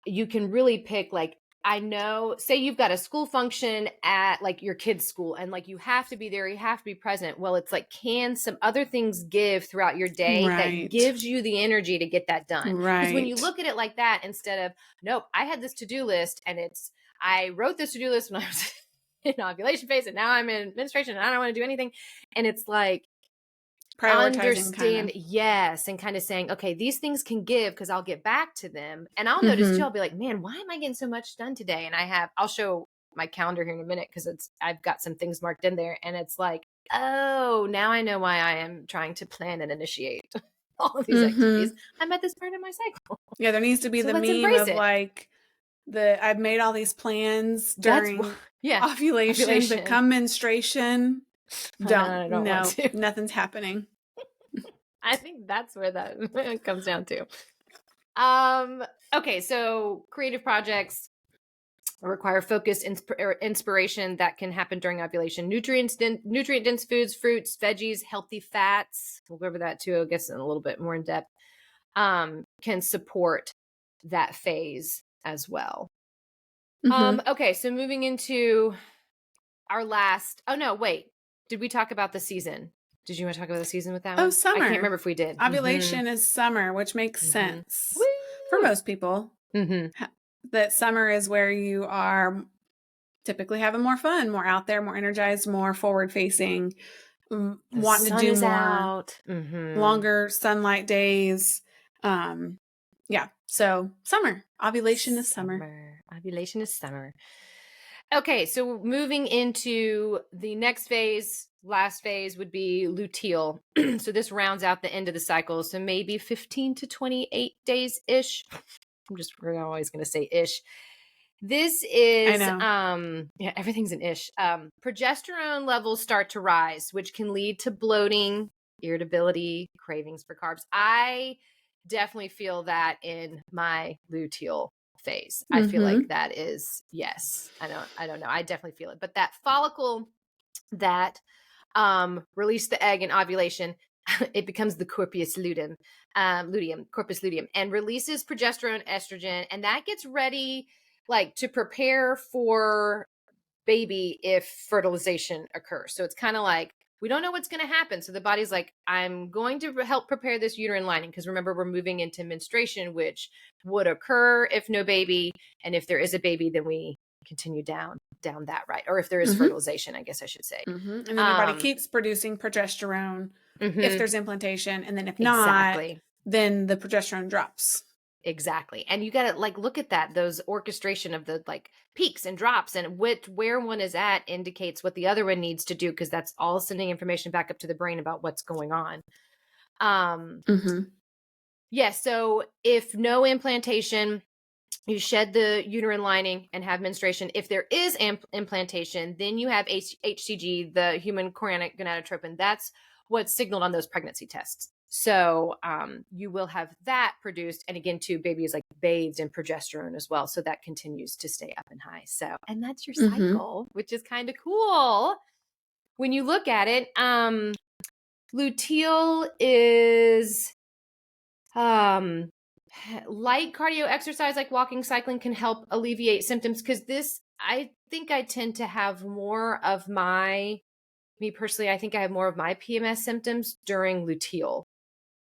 you can really pick like, I know, say you've got a school function at like your kid's school and like you have to be there, you have to be present. Well, it's like, can some other things give throughout your day that gives you the energy to get that done? Because when you look at it like that, instead of, nope, I had this to-do list and I wrote this to-do list when I was in ovulation phase and now I'm in menstruation and I don't want to do anything. And it's like, understand and kind of saying, okay, these things can give because I'll get back to them. And I'll notice too, I'll be like, man, why am I getting so much done today? And I'll show my calendar here in a minute because I've got some things marked in there and it's like, oh, now I know why I am trying to plan and initiate all of these activities. I'm at this part of my cycle. Yeah, there needs to be the meme of like I've made all these plans during ovulation, but come menstruation, nothing's happening. I think that's where that comes down to. Okay, so creative projects require focused inspiration that can happen during ovulation. Nutrient-dense foods, fruits, veggies, healthy fats. We'll go over that too, I guess, in a little bit more in depth. Can support that phase as well. Okay, so moving into our last. Oh no, wait. Did we talk about the season? Did you want to talk about the season with that one? Oh, summer. I can't remember if we did. Ovulation is summer, which makes sense for most people. That summer is where you are typically having more fun, more out there, more energized, more forward facing, wanting to do more longer sunlight days. Yeah. So summer, ovulation is summer. Ovulation is summer. Okay. So moving into the next phase, last phase would be luteal. So this rounds out the end of the cycle. So maybe 15 to 28 days ish. We're always going to say ish. This is, yeah, everything's an ish. Progesterone levels start to rise, which can lead to bloating, irritability, cravings for carbs. I definitely feel that in my luteal phase. I feel like that is, yes, I don't know. I definitely feel it. But that follicle that released the egg in ovulation, it becomes the corpus luteum, corpus luteum, and releases progesterone, estrogen, and that gets ready like to prepare for baby if fertilization occurs. So it's kind of like, we don't know what's going to happen. So the body's like, I'm going to help prepare this uterine lining. Because remember, we're moving into menstruation, which would occur if no baby. And if there is a baby, then we continue down that, right? Or if there is fertilization, I guess I should say. And then your body keeps producing progesterone if there's implantation. And then if not, then the progesterone drops. Exactly. And you got to like look at that, those orchestration of the like peaks and drops, and where one is at indicates what the other one needs to do, because that's all sending information back up to the brain about what's going on. Yeah. So if no implantation, you shed the uterine lining and have menstruation. If there is implantation, then you have HCG, the human chorionic gonadotropin. That's what's signaled on those pregnancy tests. So you will have that produced. And again, too, baby is like bathed in progesterone as well. So that continues to stay up and high. So, and that's your cycle, which is kind of cool when you look at it. Luteal is light cardio exercise like walking, cycling can help alleviate symptoms. Because this, I think I tend to have more of me personally, I think I have more of my PMS symptoms during luteal.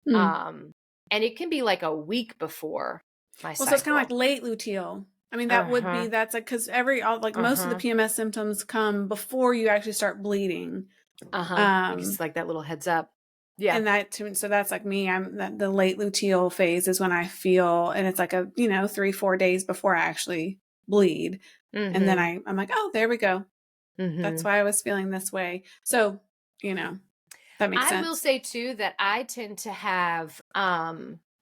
And it can be like a week before my cycle. So it's kind of like late luteal. I mean, that would be, that's like, because most of the PMS symptoms come before you actually start bleeding. It's like that little heads up. Yeah. And so that's like me. The late luteal phase is when I feel, and it's like 3-4 days before I actually bleed. And then I'm like, oh, there we go. That's why I was feeling this way. So, that makes sense. I will say too, that I tend to have,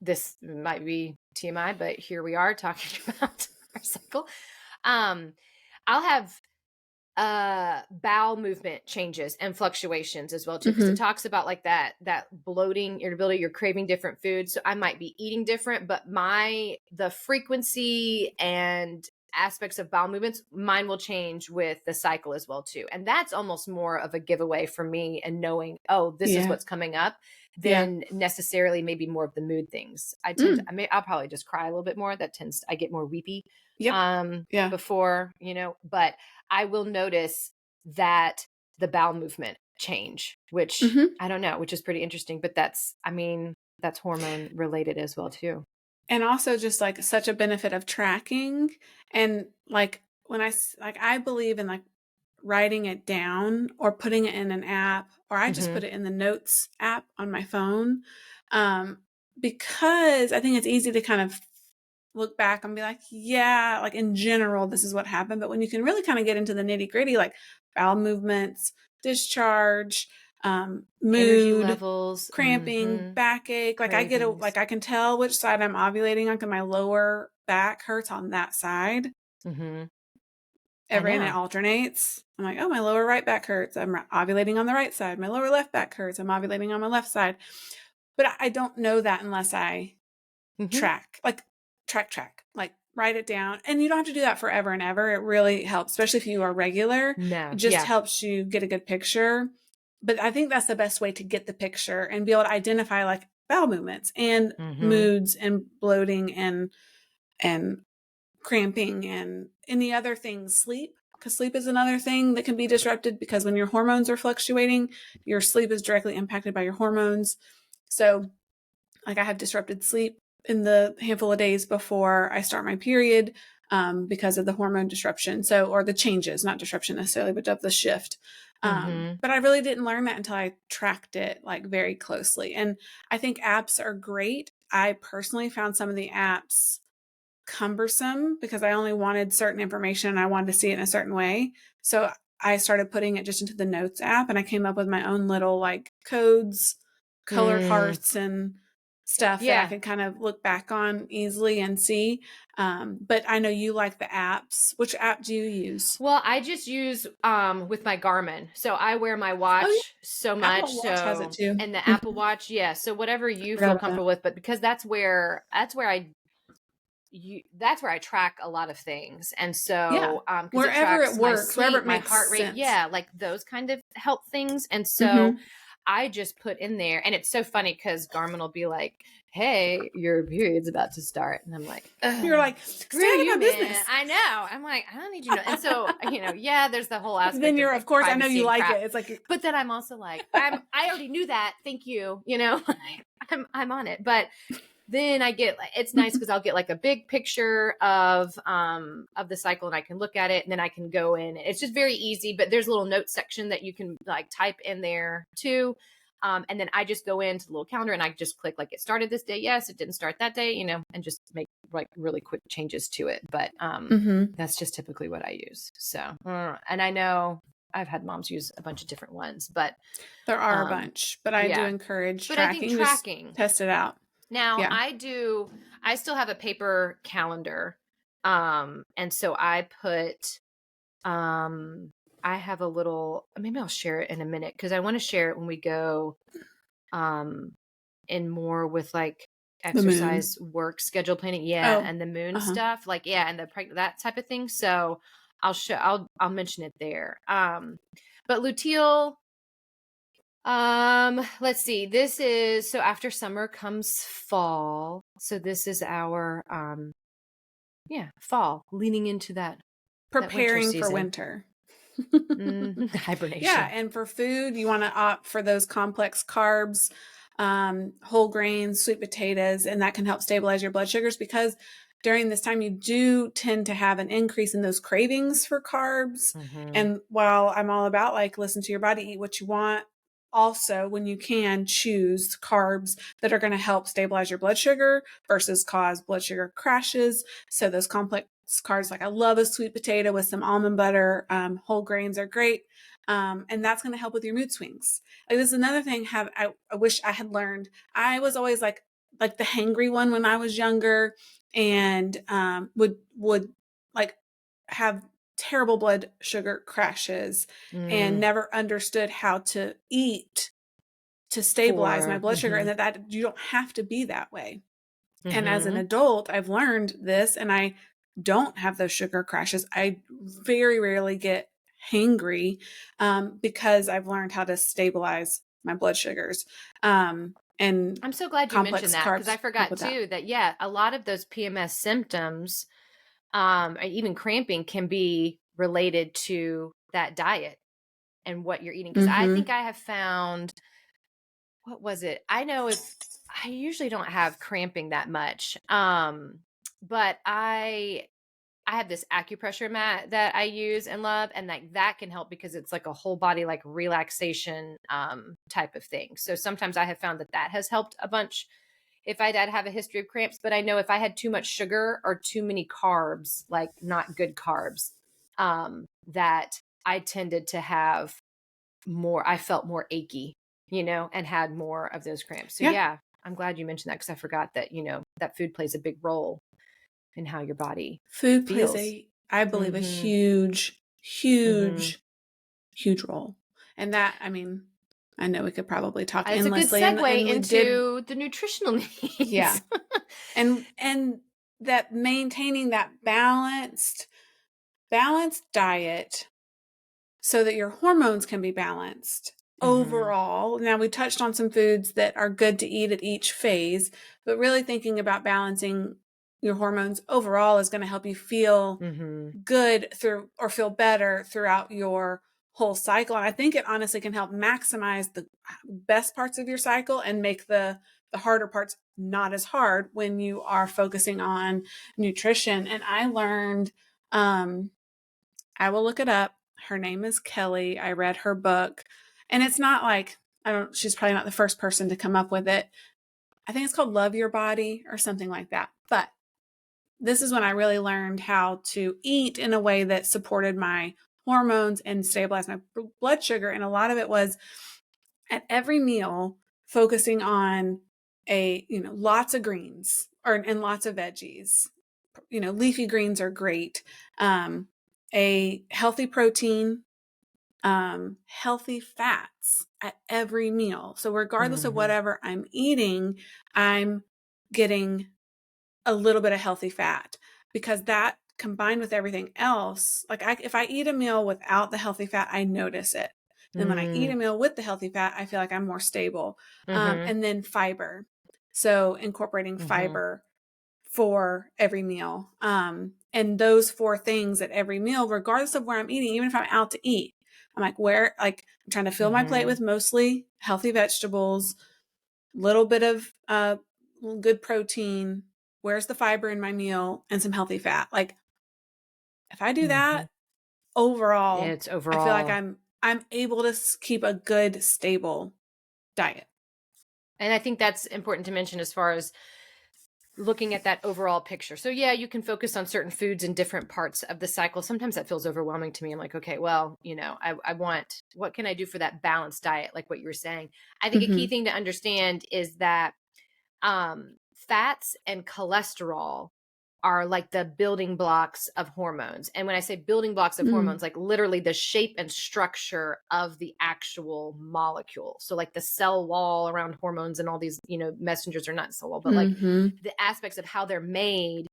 this might be TMI, but here we are talking about our cycle. I'll have bowel movement changes and fluctuations as well too, because it talks about like that bloating, irritability, you're craving different foods. So I might be eating different, but the frequency and aspects of bowel movements, mine will change with the cycle as well too. And that's almost more of a giveaway for me, and knowing, oh, this is what's coming up, than necessarily maybe more of the mood things. I'll probably just cry a little bit more. I get more weepy before, but I will notice that the bowel movement change, which I don't know, which is pretty interesting, but that's hormone related as well too. And also just like such a benefit of tracking. And like when I believe in like writing it down or putting it in an app, or I just put it in the notes app on my phone. Because I think it's easy to kind of look back and be like, yeah, like in general, this is what happened. But when you can really kind of get into the nitty gritty, like bowel movements, discharge, mood, energy levels, cramping, backache. Like I can tell which side I'm ovulating on, because my lower back hurts on that side. And it alternates. I'm like, oh, my lower right back hurts. I'm ovulating on the right side. My lower left back hurts. I'm ovulating on my left side. but I don't know that unless I Mm-hmm. track, like like write it down. And you don't have to do that forever and ever. It really helps, especially if you are regular. No, It just yeah. helps you get a good picture. But I think that's the best way to get the picture and be able to identify like bowel movements and moods and bloating and cramping and any other things. Sleep, because sleep is another thing that can be disrupted, because when your hormones are fluctuating, your sleep is directly impacted by your hormones. So like I have disrupted sleep in the handful of days before I start my period, because of the hormone disruption. So, or the changes, not disruption necessarily, but of the shift. But I really didn't learn that until I tracked it like very closely. And I think apps are great. I personally found some of the apps cumbersome because I only wanted certain information and I wanted to see it in a certain way. So I started putting it just into the notes app, and I came up with my own little like codes, colored hearts and stuff that I could kind of look back on easily and see. But I know you like the apps. Which app do you use? Well, I just use with my Garmin. So I wear my watch so much. Apple Watch has it too. And the Apple Watch, yeah. So whatever you feel comfortable with, but because that's where I track a lot of things. And so wherever it works, sleep, wherever it my makes heart rate, sense. like those kind of help things. And so I just put in there, and it's so funny because Garmin will be like, "Hey, your period's about to start," and I'm like, "You're like, screw you, man." I know. I'm like, I don't need you to know. And so, there's the whole aspect. Then you're, of course, I know privacy you like crap. it. It's like, but then I'm also like, I already knew that. Thank you. I'm on it, but. Then I get, it's nice because I'll get like a big picture of the cycle, and I can look at it, and then I can go in. It's just very easy, but there's a little notes section that you can like type in there too. And then I just go into the little calendar and I just click like it started this day. Yes, it didn't start that day, and just make like really quick changes to it. But that's just typically what I use. So, and I know I've had moms use a bunch of different ones, but there are a bunch, but I do encourage tracking. I think tracking, just test it out. Now I still have a paper calendar. And so I put, I have a little, maybe I'll share it in a minute, because I want to share it when we go, in more with like exercise work schedule planning. And the moon stuff, like, and that type of thing. So I'll mention it there. But luteal, let's see. This is, so after summer comes fall. So this is our, fall, leaning into that. Preparing for winter. Hibernation. Yeah. And for food, you want to opt for those complex carbs, whole grains, sweet potatoes, and that can help stabilize your blood sugars, because during this time you do tend to have an increase in those cravings for carbs. And while I'm all about like, listen to your body, eat what you want, also, when you can, choose carbs that are going to help stabilize your blood sugar versus cause blood sugar crashes. So those complex carbs, like I love a sweet potato with some almond butter, whole grains are great. And that's going to help with your mood swings. Like, this is another thing I wish I had learned. I was always like the hangry one when I was younger, and would like have terrible blood sugar crashes and never understood how to eat to stabilize my blood sugar, and that you don't have to be that way. And as an adult, I've learned this, and I don't have those sugar crashes. I very rarely get hangry, because I've learned how to stabilize my blood sugars. And I'm so glad you mentioned that, because I forgot too that a lot of those PMS symptoms, even cramping, can be related to that diet and what you're eating. Because I think I have found, what was it? I know I usually don't have cramping that much. But I have this acupressure mat that I use and love, and like that can help because it's like a whole body, like relaxation, type of thing. So sometimes I have found that has helped a bunch if I did have a history of cramps. But I know if I had too much sugar or too many carbs, like not good carbs, that I tended to have more, I felt more achy, and had more of those cramps. So I'm glad you mentioned that, because I forgot that, that food plays a big role in how your body feels. Plays I believe a huge role. And that, I mean, I know we could probably talk It's a good endlessly. segue And we into did, the nutritional needs. yeah. And that maintaining that balanced diet so that your hormones can be balanced overall. Now, we touched on some foods that are good to eat at each phase, but really thinking about balancing your hormones overall is going to help you feel good through, or feel better throughout your whole cycle. And I think it honestly can help maximize the best parts of your cycle and make the harder parts not as hard when you are focusing on nutrition. And I learned, I will look it up. Her name is Kelly. I read her book, and it's not like, she's probably not the first person to come up with it. I think it's called Love Your Body or something like that. But this is when I really learned how to eat in a way that supported my hormones and stabilized my blood sugar. And a lot of it was at every meal focusing on lots of greens and lots of veggies. Leafy greens are great. A healthy protein, healthy fats at every meal. So regardless of whatever I'm eating, I'm getting a little bit of healthy fat, because that combined with everything else, like if I eat a meal without the healthy fat, I notice it. Then when I eat a meal with the healthy fat, I feel like I'm more stable. And then fiber. So incorporating fiber for every meal. And those 4 things at every meal, regardless of where I'm eating, even if I'm out to eat, I'm like, I'm trying to fill my plate with mostly healthy vegetables, little bit of good protein. Where's the fiber in my meal, and some healthy fat? Like, if I do that overall, It's overall. I feel like I'm able to keep a good, stable diet. And I think that's important to mention as far as looking at that overall picture. So yeah, you can focus on certain foods in different parts of the cycle. Sometimes that feels overwhelming to me. I'm like, okay, well, I want, what can I do for that balanced diet? Like what you were saying. I think a key thing to understand is that fats and cholesterol are like the building blocks of hormones. And when I say building blocks of hormones, like literally the shape and structure of the actual molecule. So like the cell wall around hormones and all these, messengers are not cell wall, but like the aspects of how they're made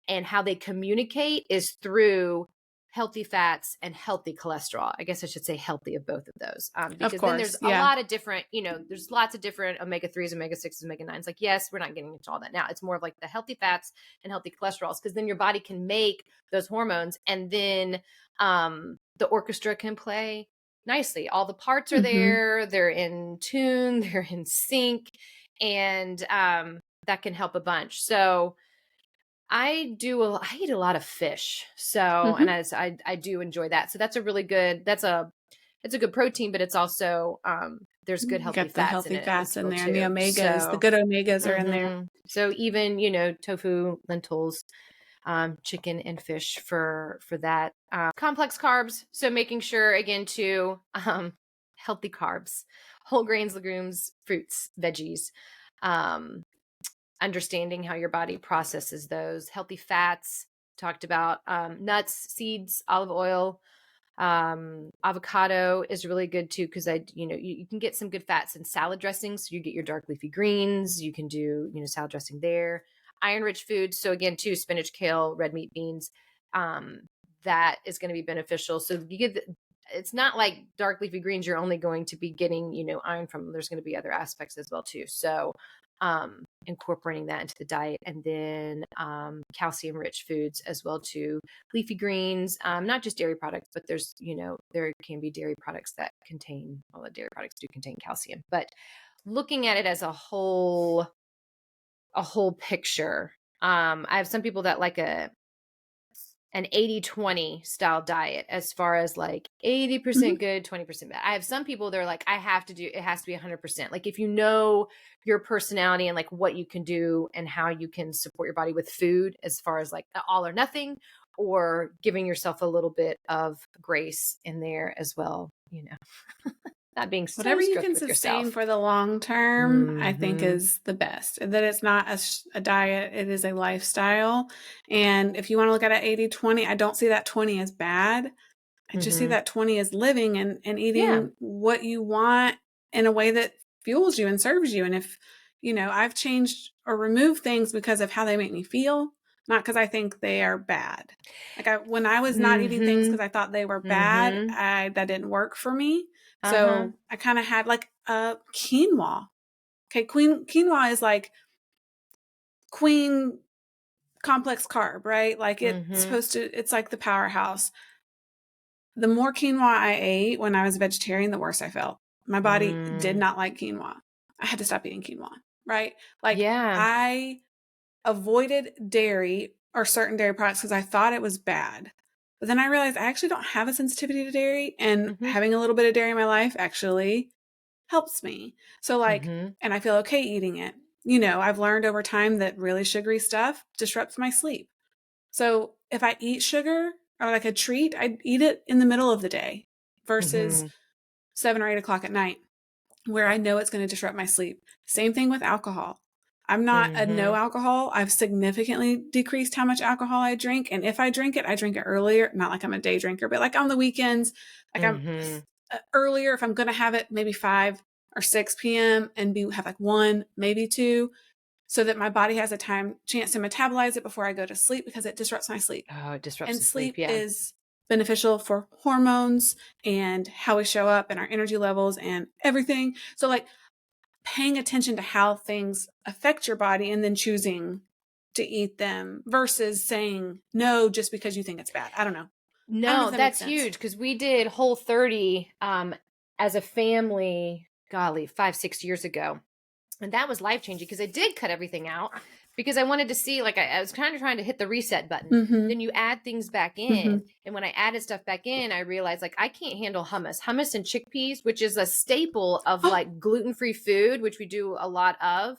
and how they communicate is through healthy fats and healthy cholesterol. I guess I should say healthy of both of those. Because then there's a lot of different, there's lots of different omega-3s, omega-6s, omega-9s. Like, yes, we're not getting into all that now. It's more of like the healthy fats and healthy cholesterols, because then your body can make those hormones, and then the orchestra can play nicely. All the parts are there. They're in tune. They're in sync. And that can help a bunch. So I eat a lot of fish. So, and I do enjoy that. So that's a really good, it's a good protein, but it's also, there's good healthy fats healthy in it. fats in there, too. and the omegas, the good omegas are in there. So even, tofu, lentils, chicken and fish for that. Complex carbs. So making sure again to, healthy carbs, whole grains, legumes, fruits, veggies, understanding how your body processes those. Healthy fats, talked about, nuts, seeds, olive oil, avocado is really good too, because you can get some good fats in salad dressings. So you get your dark leafy greens, you can do salad dressing there. Iron rich foods, so again too, spinach, kale, red meat, beans, that is going to be beneficial. So you get it's not like dark leafy greens you're only going to be getting iron from. There's going to be other aspects as well too. So incorporating that into the diet. And then calcium rich foods as well too, leafy greens, not just dairy products, but there's there can be dairy products that contain, the dairy products do contain calcium, but looking at it as a whole picture. I have some people that like an 80-20 style diet, as far as like 80% good, 20% bad. I have some people, they're like, it has to be 100%. Like, if you know your personality and like what you can do and how you can support your body with food, as far as like all or nothing, or giving yourself a little bit of grace in there as well, not being so whatever you strict can with sustain yourself. for the long term, I think is the best. That it's not a diet, it is a lifestyle. And if you want to look at it 80-20, I don't see that 20 as bad. I just see that 20 as living and eating what you want in a way that fuels you and serves you. And if, I've changed or removed things because of how they make me feel, not because I think they are bad. Like when I was not eating things because I thought they were bad, that didn't work for me. So I kind of had like quinoa. Okay. Quinoa is like queen complex carb, right? Like it's like the powerhouse. The more quinoa I ate when I was a vegetarian, the worse I felt. My body did not like quinoa. I had to stop eating quinoa, right? Like I avoided dairy or certain dairy products because I thought it was bad. But then I realized I actually don't have a sensitivity to dairy, and having a little bit of dairy in my life actually helps me. So like, and I feel okay eating it. I've learned over time that really sugary stuff disrupts my sleep. So if I eat sugar or like a treat, I eat it in the middle of the day versus 7 or 8 o'clock at night, where I know it's going to disrupt my sleep. Same thing with alcohol. I'm not a no alcohol. I've significantly decreased how much alcohol I drink. And if I drink it earlier. Not like I'm a day drinker, but like on the weekends, like I'm earlier. If I'm going to have it, maybe 5 or 6 p.m. and have like 1, maybe 2, so that my body has a chance to metabolize it before I go to sleep, because it disrupts my sleep. Oh, it disrupts and the sleep. Yeah. is beneficial for hormones and how we show up and our energy levels and everything. So like paying attention to how things affect your body and then choosing to eat them versus saying no just because you think it's bad. I don't know. No, that's huge, because we did Whole30 as a family, golly, 5-6 years ago. And that was life-changing, because I did cut everything out because I wanted to see, like, I was kind of trying to hit the reset button. Then you add things back in. And when I added stuff back in, I realized, like, I can't handle hummus and chickpeas, which is a staple of like gluten-free food, which we do a lot of.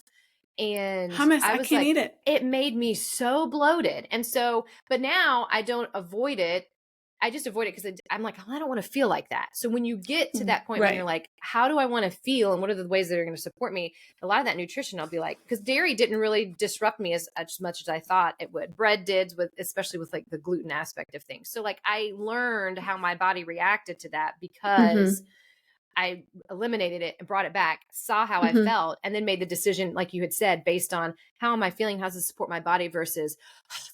And hummus, I can't eat it. It made me so bloated. And so, but now I don't avoid it. I just avoid it because I'm like, oh, I don't want to feel like that. So when you get to that point when you're like, how do I want to feel? And what are the ways that are going to support me? A lot of that nutrition, I'll be like, because dairy didn't really disrupt me as much as I thought it would. Bread did, especially with like the gluten aspect of things. So like I learned how my body reacted to that because I eliminated it and brought it back, saw how I felt, and then made the decision, like you had said, based on how am I feeling? How does it support my body versus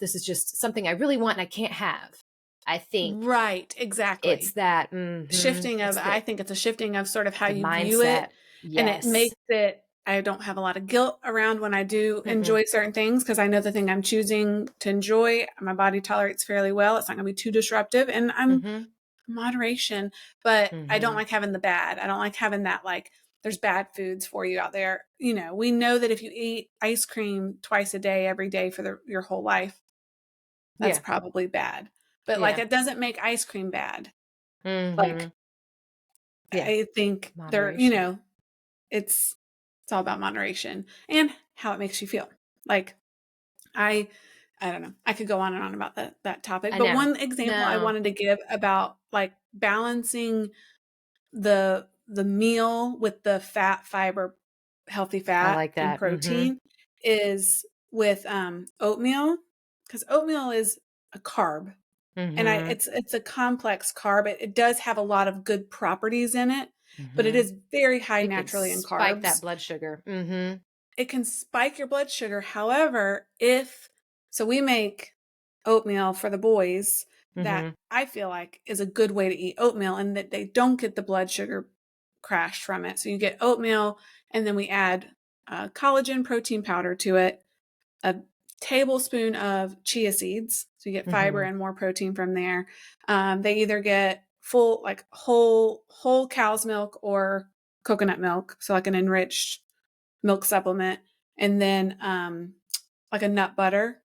this is just something I really want and I can't have. I think. Right. Exactly. It's that shifting of, I think it's a shifting of sort of how you view it. Yes. And it makes it, I don't have a lot of guilt around when I do enjoy certain things, because I know the thing I'm choosing to enjoy, my body tolerates fairly well. It's not going to be too disruptive, and I'm moderation, but I don't like having the bad. I don't like having that, like, there's bad foods for you out there. We know that if you eat ice cream twice a day, every day for your whole life, that's probably bad. But like, it doesn't make ice cream bad. Like, I think it's all about moderation and how it makes you feel. Like, I don't know. I could go on and on about that topic. But one example I wanted to give about like balancing the meal with the fat, fiber, healthy fat, like that. and protein is with oatmeal, because oatmeal is a carb. And it's a complex carb. It does have a lot of good properties in it, but it is very high naturally in carbs. Spike that blood sugar. It can spike your blood sugar. However, so we make oatmeal for the boys that I feel like is a good way to eat oatmeal, and that they don't get the blood sugar crash from it. So you get oatmeal, and then we add collagen protein powder to it, a tablespoon of chia seeds, so you get fiber and more protein from there. They either get full, like whole cow's milk or coconut milk, so like an enriched milk supplement, and then like a nut butter.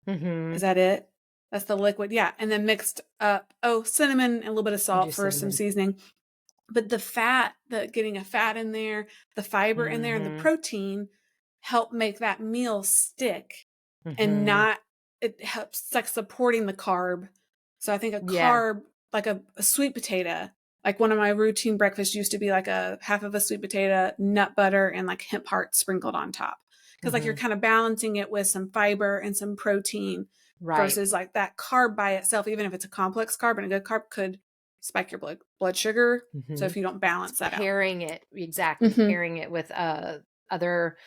Is that it? That's the liquid. Yeah. And then mixed up, cinnamon and a little bit of salt for some seasoning. But getting a fat in there, the fiber in there, and the protein help make that meal stick, and it helps like supporting the carb. So I think a carb, like a sweet potato, like one of my routine breakfasts used to be like a half of a sweet potato, nut butter, and like hemp hearts sprinkled on top. Because like you're kind of balancing it with some fiber and some protein versus like that carb by itself, even if it's a complex carb, and a good carb could spike your blood sugar. Mm-hmm. So if you don't balance that pairing out. it, exactly, pairing it with other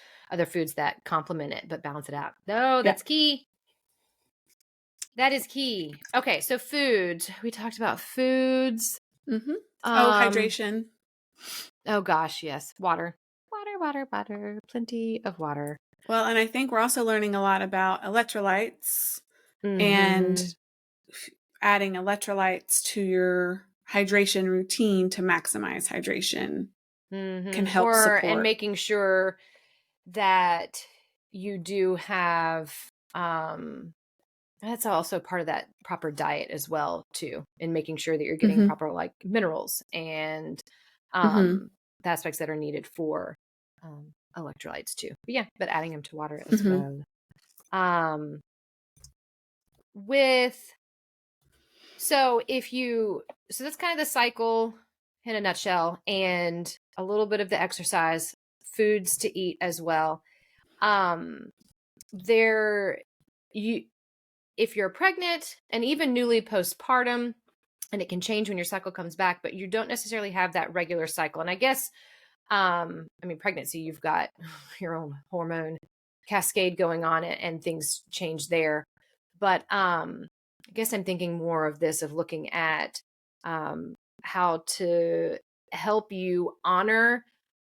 foods that complement it, but balance it out. No, that's key. That is key. Okay, so foods. We talked about foods. Hydration. Oh gosh, yes. Water. Plenty of water. Well, and I think we're also learning a lot about electrolytes and adding electrolytes to your hydration routine to maximize hydration can help support. And making sure that you do have that's also part of that proper diet as well too, in making sure that you're getting proper like minerals and the aspects that are needed for electrolytes too. But adding them to water as well. So that's kind of the cycle in a nutshell, and a little bit of the exercise, foods to eat as well. If you're pregnant and even newly postpartum, and it can change when your cycle comes back, but you don't necessarily have that regular cycle. And I guess, pregnancy, you've got your own hormone cascade going on, and things change there. But I guess I'm thinking more of this, of looking at how to help you honor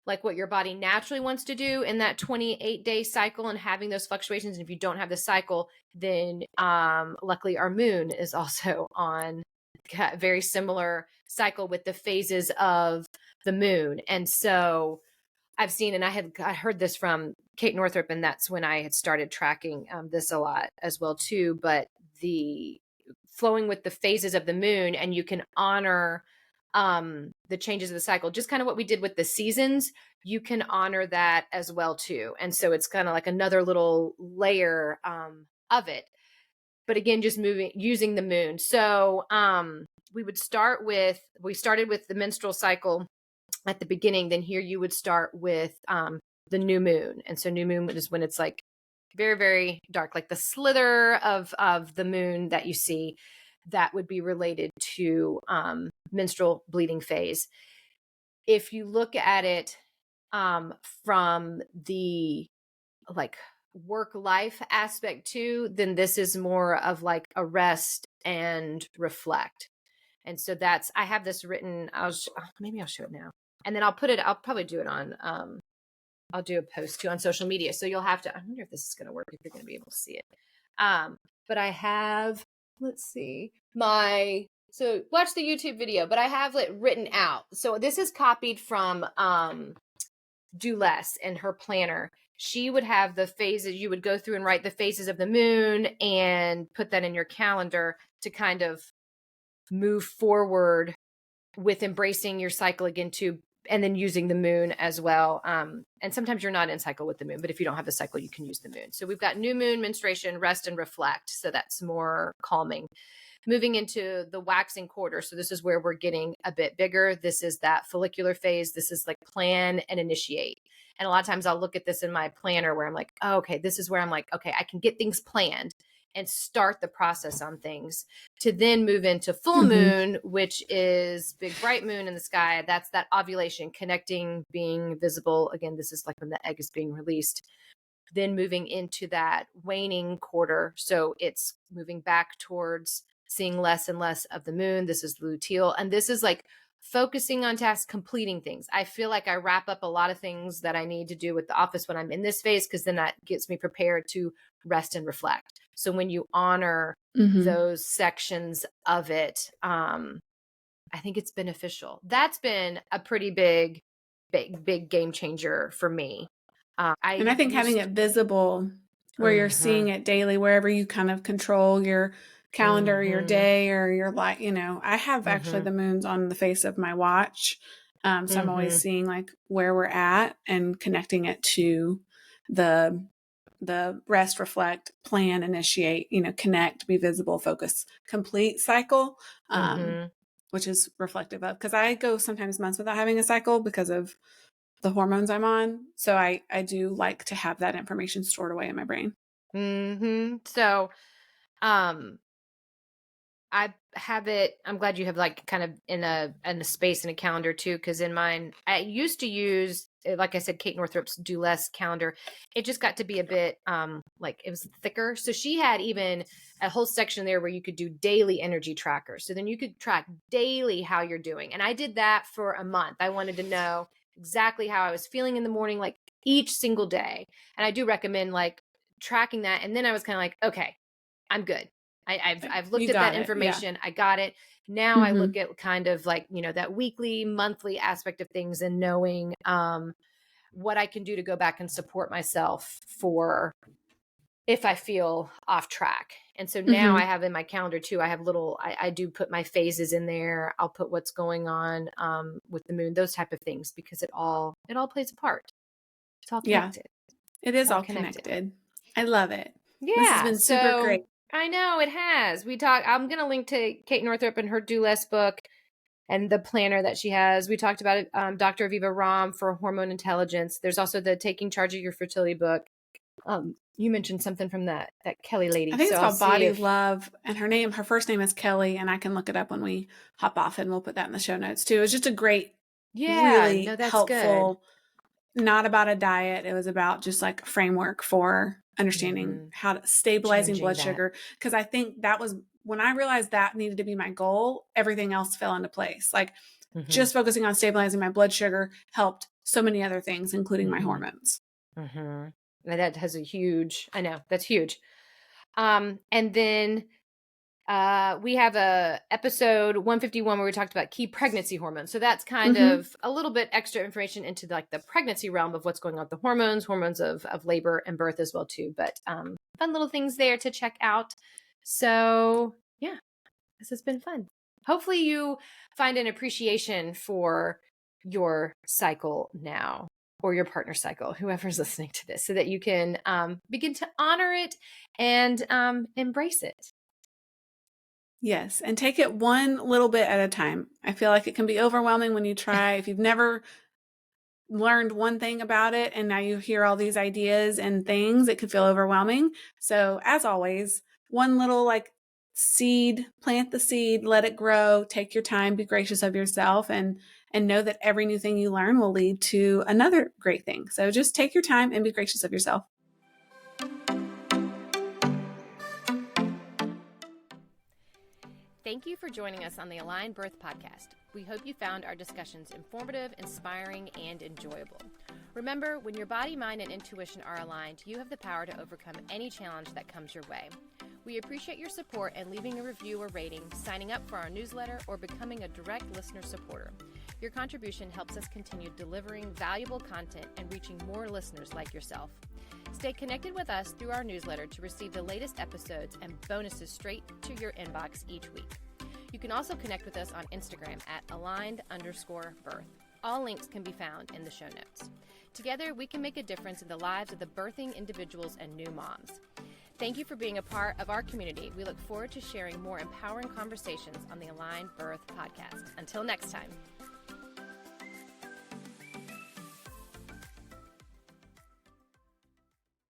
like what your body naturally wants to do in that 28-day cycle and having those fluctuations. And if you don't have the cycle, then luckily our moon is also on a very similar cycle with the phases of the moon. And so I've seen, and I heard this from Kate Northrup, and that's when I had started tracking this a lot as well too, but the flowing with the phases of the moon, and you can honor the changes of the cycle, just kind of what we did with the seasons, you can honor that as well too. And so it's kind of like another little layer of it. But again, just using the moon. So we started with the menstrual cycle at the beginning. Then here you would start with the new moon. And so new moon is when it's like very, very dark, like the slither of the moon that you see. That would be related to menstrual bleeding phase. If you look at it from the like work-life aspect too, then this is more of like a rest and reflect. And so I have this written, maybe I'll show it now. And then I'll probably do it on, I'll do a post too on social media. So you'll have to, I wonder if this is going to work, if you're going to be able to see it. But I have, let's see, so watch the YouTube video, but I have it written out. So this is copied from Douless and her planner. She would have the phases, you would go through and write the phases of the moon and put that in your calendar to kind of move forward with embracing your cycle again too, and then using the moon as well. And sometimes you're not in cycle with the moon, but if you don't have the cycle, you can use the moon. So we've got new moon, menstruation, rest, and reflect. So that's more calming. Moving into the waxing quarter. So this is where we're getting a bit bigger. This is that follicular phase. This is like plan and initiate. And a lot of times I'll look at this in my planner where I'm like, oh, okay, this is where I'm like, okay, I can get things planned and start the process on things, to then move into full moon, which is big, bright moon in the sky. That's that ovulation, connecting, being visible. Again, this is like when the egg is being released. Then moving into that waning quarter. So it's moving back towards seeing less and less of the moon. This is luteal. And this is like focusing on tasks, completing things. I feel like I wrap up a lot of things that I need to do with the office when I'm in this phase, because then that gets me prepared to rest and reflect. So when you honor those sections of it, I think it's beneficial. That's been a pretty big game changer for me. And I think having it visible where you're seeing it daily, wherever you kind of control your calendar, your day, or your life, I have actually the moons on the face of my watch. So I'm always seeing like where we're at and connecting it to the rest, reflect, plan, initiate, connect, be visible, focus, complete cycle, which is reflective of, because I go sometimes months without having a cycle because of the hormones I'm on. So I do like to have that information stored away in my brain. So, I have it. I'm glad you have like kind of in a space in a calendar too, because in mine, I used to use, like I said, Kate Northrup's Do Less calendar. It just got to be a bit like it was thicker. So she had even a whole section there where you could do daily energy trackers. So then you could track daily how you're doing. And I did that for a month. I wanted to know exactly how I was feeling in the morning, like each single day. And I do recommend like tracking that. And then I was kind of like, okay, I'm good. I've looked You at that got it. Yeah. information. I got it. Now I look at kind of like, that weekly, monthly aspect of things and knowing what I can do to go back and support myself for if I feel off track. And so now I have in my calendar too, I have I do put my phases in there. I'll put what's going on with the moon, those type of things, because it all plays a part. It's all connected. It is all connected. I love it. Yeah. This has been super great. I know it has. I'm going to link to Kate Northrup and her Do Less book and the planner that she has. We talked about it, Dr. Aviva Romm for Hormone Intelligence. There's also the Taking Charge of Your Fertility book. You mentioned something from that Kelly lady. I think it's called Body Love, and her first name is Kelly, and I can look it up when we hop off, and we'll put that in the show notes too. It was just a great, really helpful, not about a diet. It was about just like a framework for understanding how to stabilizing blood sugar. Because I think that was when I realized that needed to be my goal, everything else fell into place. Like just focusing on stabilizing my blood sugar helped so many other things, including my hormones. That has that's huge. And then we have a episode 151 where we talked about key pregnancy hormones. So that's kind of a little bit extra information into like the pregnancy realm of what's going on with the hormones of labor and birth as well too. But fun little things there to check out. So yeah, this has been fun. Hopefully you find an appreciation for your cycle now, or your partner's cycle, whoever's listening to this, so that you can begin to honor it and embrace it. Yes. And take it one little bit at a time. I feel like it can be overwhelming when you try. If you've never learned one thing about it and now you hear all these ideas and things, it could feel overwhelming. So as always, one little like seed, plant the seed, let it grow, take your time, be gracious of yourself, and know that every new thing you learn will lead to another great thing. So just take your time and be gracious of yourself. Thank you for joining us on the Aligned Birth Podcast. We hope you found our discussions informative, inspiring, and enjoyable. Remember, when your body, mind, and intuition are aligned, you have the power to overcome any challenge that comes your way. We appreciate your support and leaving a review or rating, signing up for our newsletter, or becoming a direct listener supporter. Your contribution helps us continue delivering valuable content and reaching more listeners like yourself. Stay connected with us through our newsletter to receive the latest episodes and bonuses straight to your inbox each week. You can also connect with us on Instagram at aligned_birth. All links can be found in the show notes. Together, we can make a difference in the lives of the birthing individuals and new moms. Thank you for being a part of our community. We look forward to sharing more empowering conversations on the Aligned Birth Podcast. Until next time.